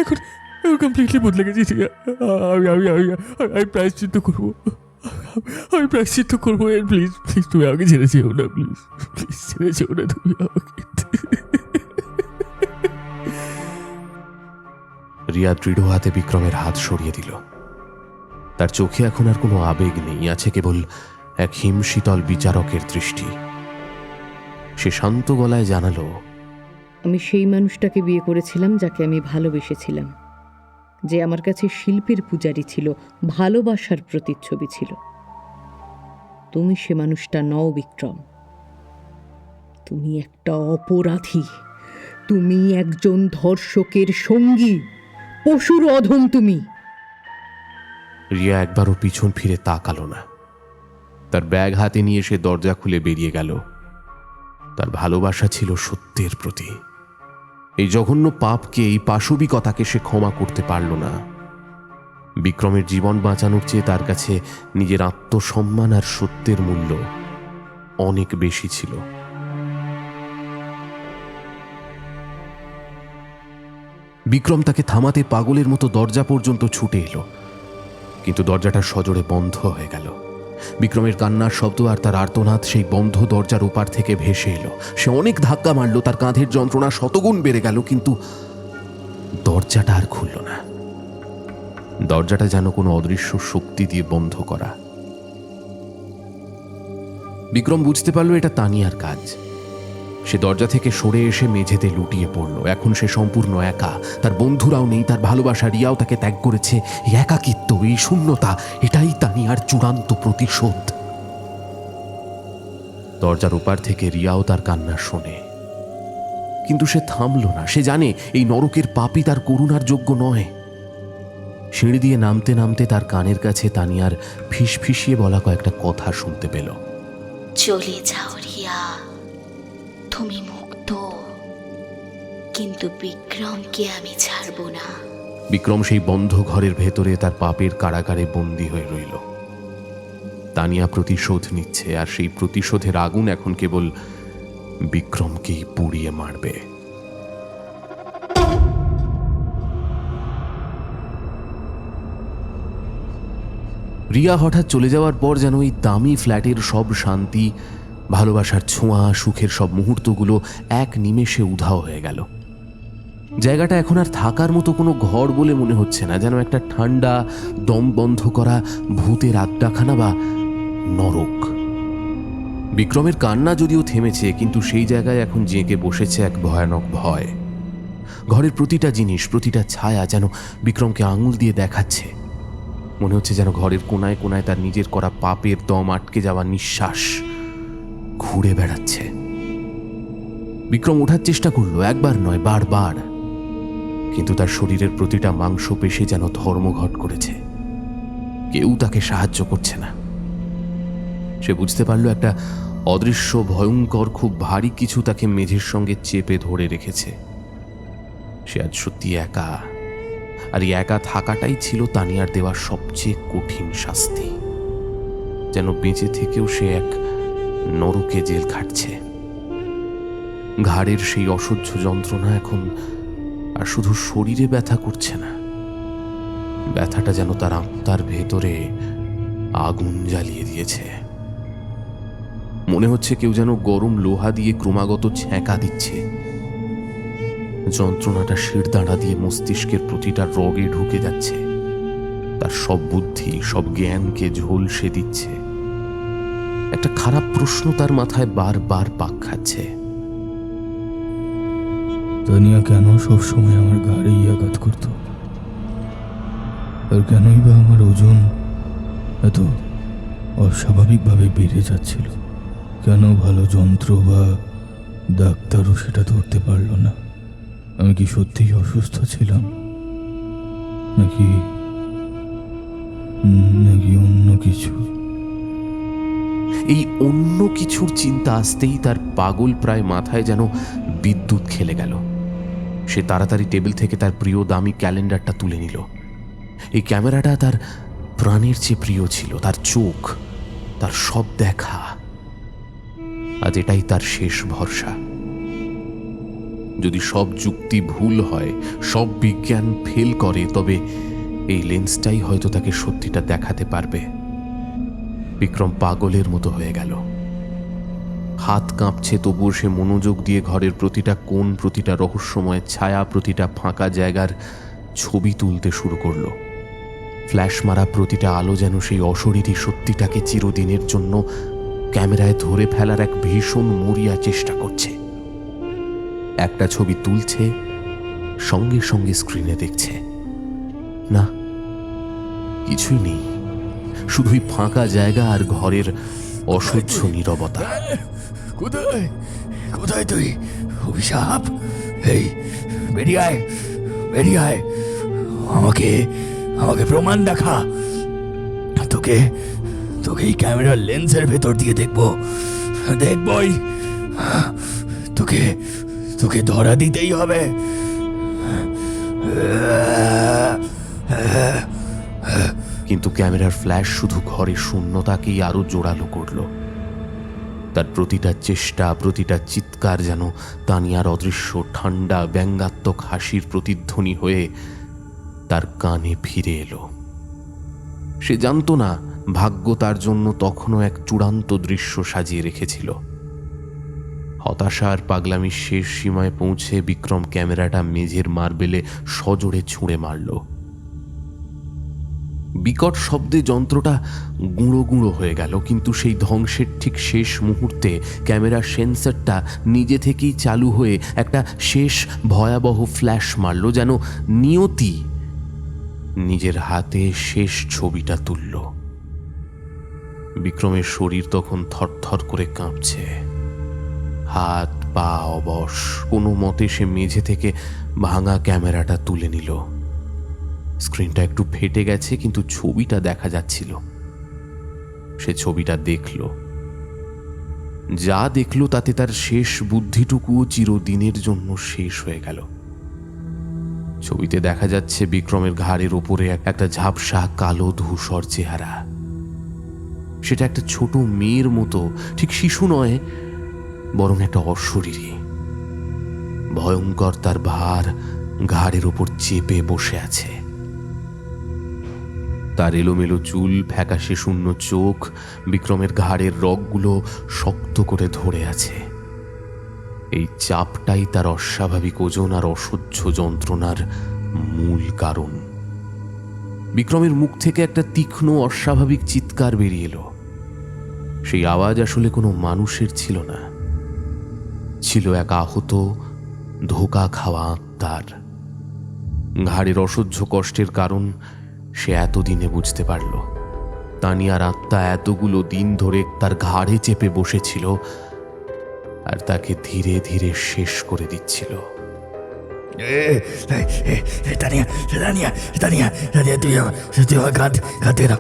এখন এখন কমপ্লিটলি বদলে গেছি রিয়া। আমি প্রায়শ্চিত্ত করবো। আমি প্রায়শ্চিত্ত করবো। প্লিজ প্লিজ তুমি আমাকে ছেড়ে যেও না, প্লিজ প্লিজ ছেড়ে যেও না তুমি আমাকে। রিয়া দৃঢ় হাতে বিক্রমের হাত সরিয়ে দিল। তার চোখে এখন আর কোনো আবেগ নেই, আছে কেবল এক হিমশীতল বিচারকের দৃষ্টি। সে শান্ত গলায় জানালো, আমি সেই মানুষটাকে বিয়ে করেছিলাম যাকে আমি ভালোবেসেছিলাম, যে আমার কাছে শিল্পের পূজারী ছিল, ভালোবাসার প্রতিচ্ছবি ছিল। তুমি সে মানুষটা নও বিক্রম। তুমি একটা অপরাধী। তুমি একজন ধর্ষকের সঙ্গী, পশুর অধম তুমি। রিয়া একবারও পিছন ফিরে তাকালো না। তার ব্যাগ হাতে নিয়ে সে দরজা খুলে বেরিয়ে গেল। তার ভালোবাসা ছিল সত্যের প্রতি। এই জঘন্য পাপকে, এই পাশবিকতাকে সে ক্ষমা করতে পারল না। বিক্রমের জীবন বাঁচানোর চেয়ে তার কাছে নিজের আত্মসম্মান আর সত্যের মূল্য অনেক বেশি ছিল। বিক্রম তাকে থামাতে পাগলের মতো দরজা পর্যন্ত ছুটে এলো, কিন্তু দরজাটা সজোরে বন্ধ হয়ে গেল। বিক্রমের কান্নার শব্দ আর তার আর্তনাদ সেই বন্ধ দরজার ওপার থেকে ভেসে এলো। সে অনেক ধাক্কা মারল, তার কাঁধের যন্ত্রণা শতগুণ বেড়ে গেল, কিন্তু দরজাটা আর খুলল না। দরজাটা যেন কোনো অদৃশ্য শক্তি দিয়ে বন্ধ করা। বিক্রম বুঝতে পারল এটা তানিয়ার কাজ। সে দরজা থেকে সরে এসে মেঝেতে লুটিয়ে পড়ল। এখন সে সম্পূর্ণ একা, তার বন্ধুরাও নেই, তার ভালোবাসা রিয়াও তাকে ত্যাগ করেছে। এই একাকিত্ব, এই শূন্যতা, এটাই তানিয়ার চূড়ান্ত প্রতিশোধ। দরজার ওপার থেকে রিয়াও তার কান্না শোনে, কিন্তু সে থামল না। সে জানে এই নরকের পাপী তার করুণার যোগ্য নয়। সিঁড়ি দিয়ে নামতে নামতে তার কানের কাছে তানিয়ার ফিসফিসিয়ে বলা কয়েকটা কথা শুনতে পেল। চলে যাও রিয়া, তুমি মুক্ত, কিন্তু বিক্রমকে আমি ছাড়বো না। বিক্রম সেই বন্ধ ঘরের ভেতরে তার পাপের কারাগারে বন্দী হয়ে রইল। তানিয়া প্রতিশোধ নিচ্ছে, আর সেই প্রতিশোধের আগুন এখন কেবল বিক্রমকেই পুড়িয়ে মারবে। রিয়া হঠাৎ চলে যাওয়ার পর যেন এই দামি ফ্ল্যাটের সব শান্তি, ভালোবাসার ছোঁয়া, সুখের সব মুহূর্তগুলো এক নিমেষে উধাও হয়ে গেল। জায়গাটা এখন আর থাকার মতো কোনো ঘর বলে মনে হচ্ছে না, যেন একটা ঠান্ডা, দম বন্ধ করা ভূতের আড্ডাখানা বা নরক। বিক্রমের কান্না যদিও থেমেছে, কিন্তু সেই জায়গায় এখন জেঁকে বসেছে এক ভয়ানক ভয়। ঘরের প্রতিটা জিনিস, প্রতিটা ছায়া যেন বিক্রমকে আঙুল দিয়ে দেখাচ্ছে। মনে হচ্ছে যেন ঘরের কোনায় কোনায় তার নিজের করা পাপের দম আটকে যাওয়া নিঃশ্বাস ঘুরে বেড়াচ্ছে। বিক্রম ওঠার চেষ্টা করলো, একবার নয়, বারবার, কিন্তু তার শরীরের প্রতিটা মাংসপেশি যেন ধর্মঘট করেছে। কেউ তাকে সাহায্য করছে না। সে বুঝতে পারল একটা অদৃশ্য, ভয়ঙ্কর, খুব ভারী কিছু তাকে মেঝের সঙ্গে চেপে ধরে রেখেছে। সে আজ সত্যি একা, আর এই একা থাকাটাই ছিল তানিয়ার দেওয়া সবচেয়ে কঠিন শাস্তি। যেন বেঁচে থেকেও সে এক নরকে জেল খাটছে। ঘাড়ের সেই অসহ্য যন্ত্রণা এখন আর শুধু শরীরে ব্যথা করছে না, ব্যথাটা যেন তার আত্মার ভেতরে আগুন জ্বালিয়ে দিয়েছে। মনে হচ্ছে কেউ যেন গরম লোহা দিয়ে ক্রমাগত ছ্যাঁকা দিচ্ছে। যন্ত্রণাটা শিরদাঁড়া দিয়ে মস্তিষ্কের প্রতিটা রগে ঢুকে যাচ্ছে, তার সব বুদ্ধি, সব জ্ঞানকে ঝলসে দিচ্ছে। একটা খারাপ প্রশ্ন তার মাথায় বারবার পাক খাচ্ছে। তানিয়া কেন সবসময় আমার ঘাড়েই আঘাত করত? আর কেনই বা আমার ওজন এত অস্বাভাবিকভাবে বেড়ে যাচ্ছিল? কেন ভালো যন্ত্র বা ডাক্তারও সেটা ধরতে পারল না? আমি কি সত্যিই অসুস্থ ছিলাম, নাকি নাকি অন্য কিছু? এই অন্য কিছুর চিন্তা আসতেই তার পাগল প্রায় মাথায় যেন বিদ্যুৎ খেলে গেল। সে তাড়াতাড়ি টেবিল থেকে তার প্রিয় দামি ক্যালেন্ডারটা তুলে নিল। এই ক্যামেরাটা তার প্রাণের চেয়ে প্রিয় ছিল, তার চোখ, তার সব দেখা। আজ এটাই তার শেষ ভরসা। যদি সব যুক্তি ভুল হয়, সব বিজ্ঞান ফেল করে, তবে এই লেন্সটাই হয়তো তাকে সত্যিটা দেখাতে পারবে। বিক্রম পাগলের মতো হয়ে গেল। হাত কাঁপছে, তবুও সে মনোযোগ দিয়ে ঘরের প্রতিটা কোণ, প্রতিটা রহস্যময় ছায়া, প্রতিটা ফাঁকা জায়গার ছবি তুলতে শুরু করল। ফ্ল্যাশ মারা প্রতিটা আলো যেন সেই অশরীরী সত্যিটাকে চিরদিনের জন্য ক্যামেরায় ধরে ফেলার এক ভীষণ মরিয়া চেষ্টা করছে। একটা ছবি তুলছে, সঙ্গে সঙ্গে স্ক্রিনে দেখছে, না, কিছুই নেই, শুধুই ফাঁকা জায়গা আর ঘরের অসহ্য নীরবতা। কোথায় কোথায় তুই অভিশাপ? এই বেরিয়ে আয়, বেরিয়ে আয়, আমাকে আমাকে প্রমাণ দেখা। তোকে তোকে এই ক্যামেরার লেন্সের ভেতর দিয়ে দেখবই। তোকে তোকে ধরা দিতেই হবে। কিন্তু ক্যামেরার ফ্ল্যাশ শুধু ঘরের শূন্যতাকেই আরো জোরালো করল। তার প্রতিটা চেষ্টা, প্রতিটা চিৎকার যেন তানিয়ার অদৃশ্য ঠান্ডা ব্যঙ্গাত্মক হাসির প্রতিধ্বনি হয়ে তার কানে ফিরে এলো। সে জানতো না ভাগ্য তার জন্য তখনও এক চূড়ান্ত দৃশ্য সাজিয়ে রেখেছিল। হতাশা আর পাগলামির শেষ সীমায় পৌঁছে বিক্রম ক্যামেরাটা মেঝের মার্বেলে সজোরে ছুঁড়ে মারল। বিকট শব্দে যন্ত্রটা গুঁড়ো গুঁড়ো হয়ে গেল, কিন্তু সেই ধ্বংসের ঠিক শেষ মুহূর্তে ক্যামেরার সেন্সরটা নিজে থেকেই চালু হয়ে একটা শেষ ভয়াবহ ফ্ল্যাশ মারল, যেন নিয়তি নিজের হাতে শেষ ছবিটা তুলল। বিক্রমের শরীর তখন থরথর করে কাঁপছে, হাত পা অবশ। কোনো মতে সে মেঝে থেকে ভাঙা ক্যামেরাটা তুলে নিল। স্ক্রিনটা একটু ফেটে গেছে, কিন্তু ছবিটা দেখা যাচ্ছিল। সে ছবিটা দেখল। যা দেখল তাতে তার শেষ বুদ্ধিটুকুও চিরদিনের জন্য শেষ হয়ে গেল। ছবিতে দেখা যাচ্ছে বিক্রমের ঘাড়ের ওপরে একটা ঝাপসা কালো ধূসর চেহারা। সেটা একটা ছোট মেয়ের মতো, ঠিক শিশু নয়, বরং একটা অশরীরী। ভয়ঙ্কর তার ভার ঘাড়ের ওপর চেপে বসে আছে। তার এলোমেলো চুল, ফ্যাকাশে শূন্য চোখ, বিক্রমের ঘাড়ের রগগুলো শক্ত করে ধরে আছে। এই চাপটাই তার অস্বাভাবিক ওজন আর অসহ্য যন্ত্রণার মূল কারণ। বিক্রমের মুখ থেকে একটা তীক্ষ্ণ অস্বাভাবিক চিৎকার বেরিয়ে এলো। সেই আওয়াজ আসলে কোনো মানুষের ছিল না, ছিল এক আহত, ধোঁকা খাওয়া আত্মার। ঘাড়ের অসহ্য কষ্টের কারণ সে এতদিনে বুঝতে পারল। তানিয়ার আত্মা এতগুলো দিন ধরে তার ঘাড়ে চেপে বসেছিল আর তাকে ধীরে ধীরে শেষ করে দিচ্ছিল। তানিয়া তানিয়া তানিয়া তানিয়া তুই আমার কাঁদ থেকে না,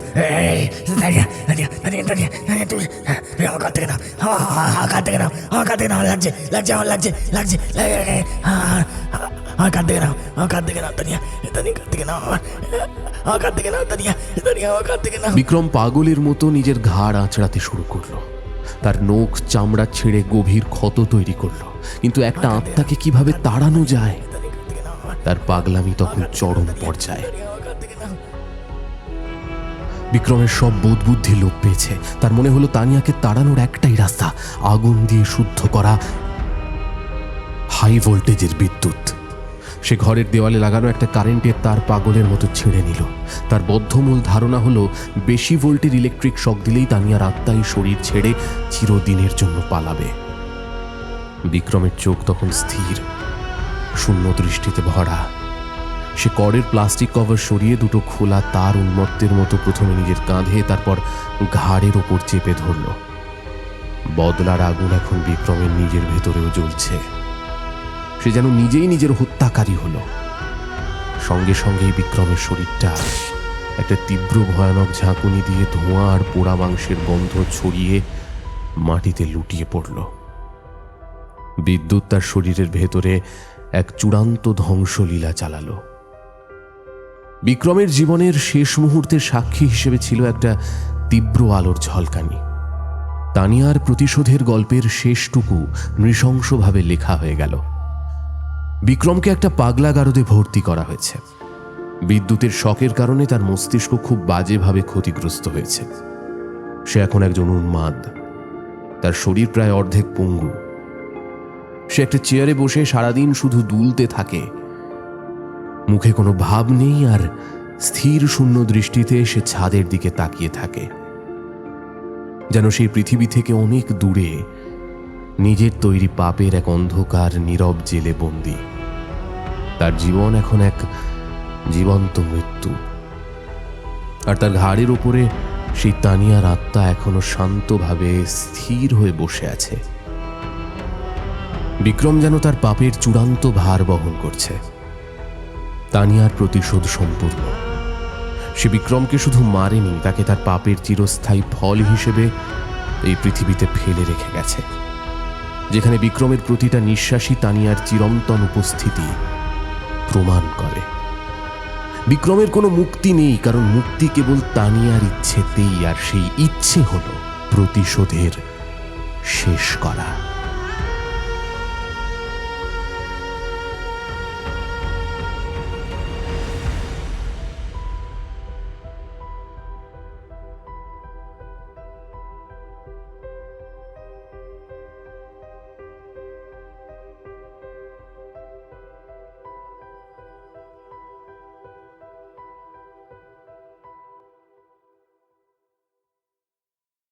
তানিয়া তানিয়া তানিয়া তানিয়া তানিয়া তুই আমার কাঁদ থেকে না, আমার কাঁদ থেকে না, আমার কাঁদ থেকে না, লাগছে লাগছে আমার লাগছে লাগছে আমার কাঁদ থেকে না, আমার কাঁদ থেকে না, তানিয়া তানিয়া কাঁদ থেকে না, আমার কাঁদ থেকে না, তানিয়া তানিয়া আমার কাঁদ থেকে না। বিক্রম পাগলের মতো নিজের ঘাড় আঁচড়াতে শুরু করলো। তার নখ চামড়া ছেড়ে গভীর ক্ষত তৈরি করলো, কিন্তু একটা আত্মাকে কিভাবে তাড়ানো যায়, তার পাগলামি তখন চরম পর্যায়ে। বিক্রমের সব বোধ বুদ্ধি লোপ পেয়েছে। তার মনে হলো তানিয়াকে তাড়ানোর একটাই রাস্তা, আগুন দিয়ে শুদ্ধ করা হাই ভোল্টেজের বিদ্যুৎ। সে ঘরের দেওয়ালে লাগানো একটা কারেন্টের তার পাগলের মতো ছিঁড়ে নিল। তার বদ্ধমূল ধারণা হলো বেশি ভোল্টের ইলেকট্রিক শক দিলেই তানিয়ার আত্মাই শরীর ছেড়ে চিরদিনের জন্য পালাবে। বিক্রমের চোখ তখন স্থির, শূন্য দৃষ্টিতে ভরা। সে কড়ের প্লাস্টিক কভার সরিয়ে দুটো খোলা তার উন্মত্তের মতো প্রথমে নিজের কাঁধে, তারপর ঘাড়ের ওপর চেপে ধরল। বদলার আগুন এখন বিক্রমের নিজের ভেতরেও জ্বলছে। সে যেন নিজেই নিজের হত্যাকারী হলো। সঙ্গে সঙ্গেই বিক্রমের শরীরটা একটা তীব্র ভয়ানক ঝাঁকুনি দিয়ে ধোঁয়া আর পোড়া মাংসের গন্ধ ছড়িয়ে মাটিতে লুটিয়ে পড়ল। বিদ্যুৎ তার শরীরের ভেতরে এক চূড়ান্ত ধ্বংসলীলা চালালো। বিক্রমের জীবনের শেষ মুহূর্তের সাক্ষী হিসেবে ছিল একটা তীব্র আলোর ঝলকানি। তানিয়ার প্রতিশোধের গল্পের শেষটুকু নৃশংসভাবে লেখা হয়ে গেল। বিক্রমকে একটা পাগলাগারদে ভর্তি করা হয়েছে। বিদ্যুতের শকের কারণে তার মস্তিষ্ক খুব বাজেভাবে ক্ষতিগ্রস্ত হয়েছে। সে এখন একজন উন্মাদ। তার শরীর প্রায় অর্ধেক পঙ্গু। সে একটা চেয়ারে বসে সারাদিন শুধু দুলতে থাকে। মুখে কোনো ভাব নেই আর স্থির শূন্য দৃষ্টিতে সে ছাদের দিকে তাকিয়ে থাকে, যেন সেই পৃথিবী থেকে অনেক দূরে নিজের তৈরি পাপের এক অন্ধকার নীরব জেলে বন্দী। তার জীবন এখন এক জীবন্ত মৃত্যু, আর তার ঘাড়ের উপরে সেই তানিয়ার আত্মা এখনো শান্তভাবে স্থির হয়ে বসে আছে। বিক্রম যেন তার পাপের চূড়ান্ত ভার বহন করছে। তানিয়ার প্রতিশোধ সম্পূর্ণ। সে বিক্রমকে শুধু মারেনি, তাকে তার পাপের চিরস্থায়ী ফল হিসেবে এই পৃথিবীতে ফেলে রেখে গেছে, যেখানে বিক্রমের প্রতিটা নিঃশ্বাসই তানিয়ার চিরন্তন উপস্থিতি প্রমাণ করে। বিক্রমের কোনো মুক্তি নেই, কারণ মুক্তি কেবল তানিয়ার ইচ্ছেতেই, আর সেই ইচ্ছে হলো প্রতিশোধের শেষ করা।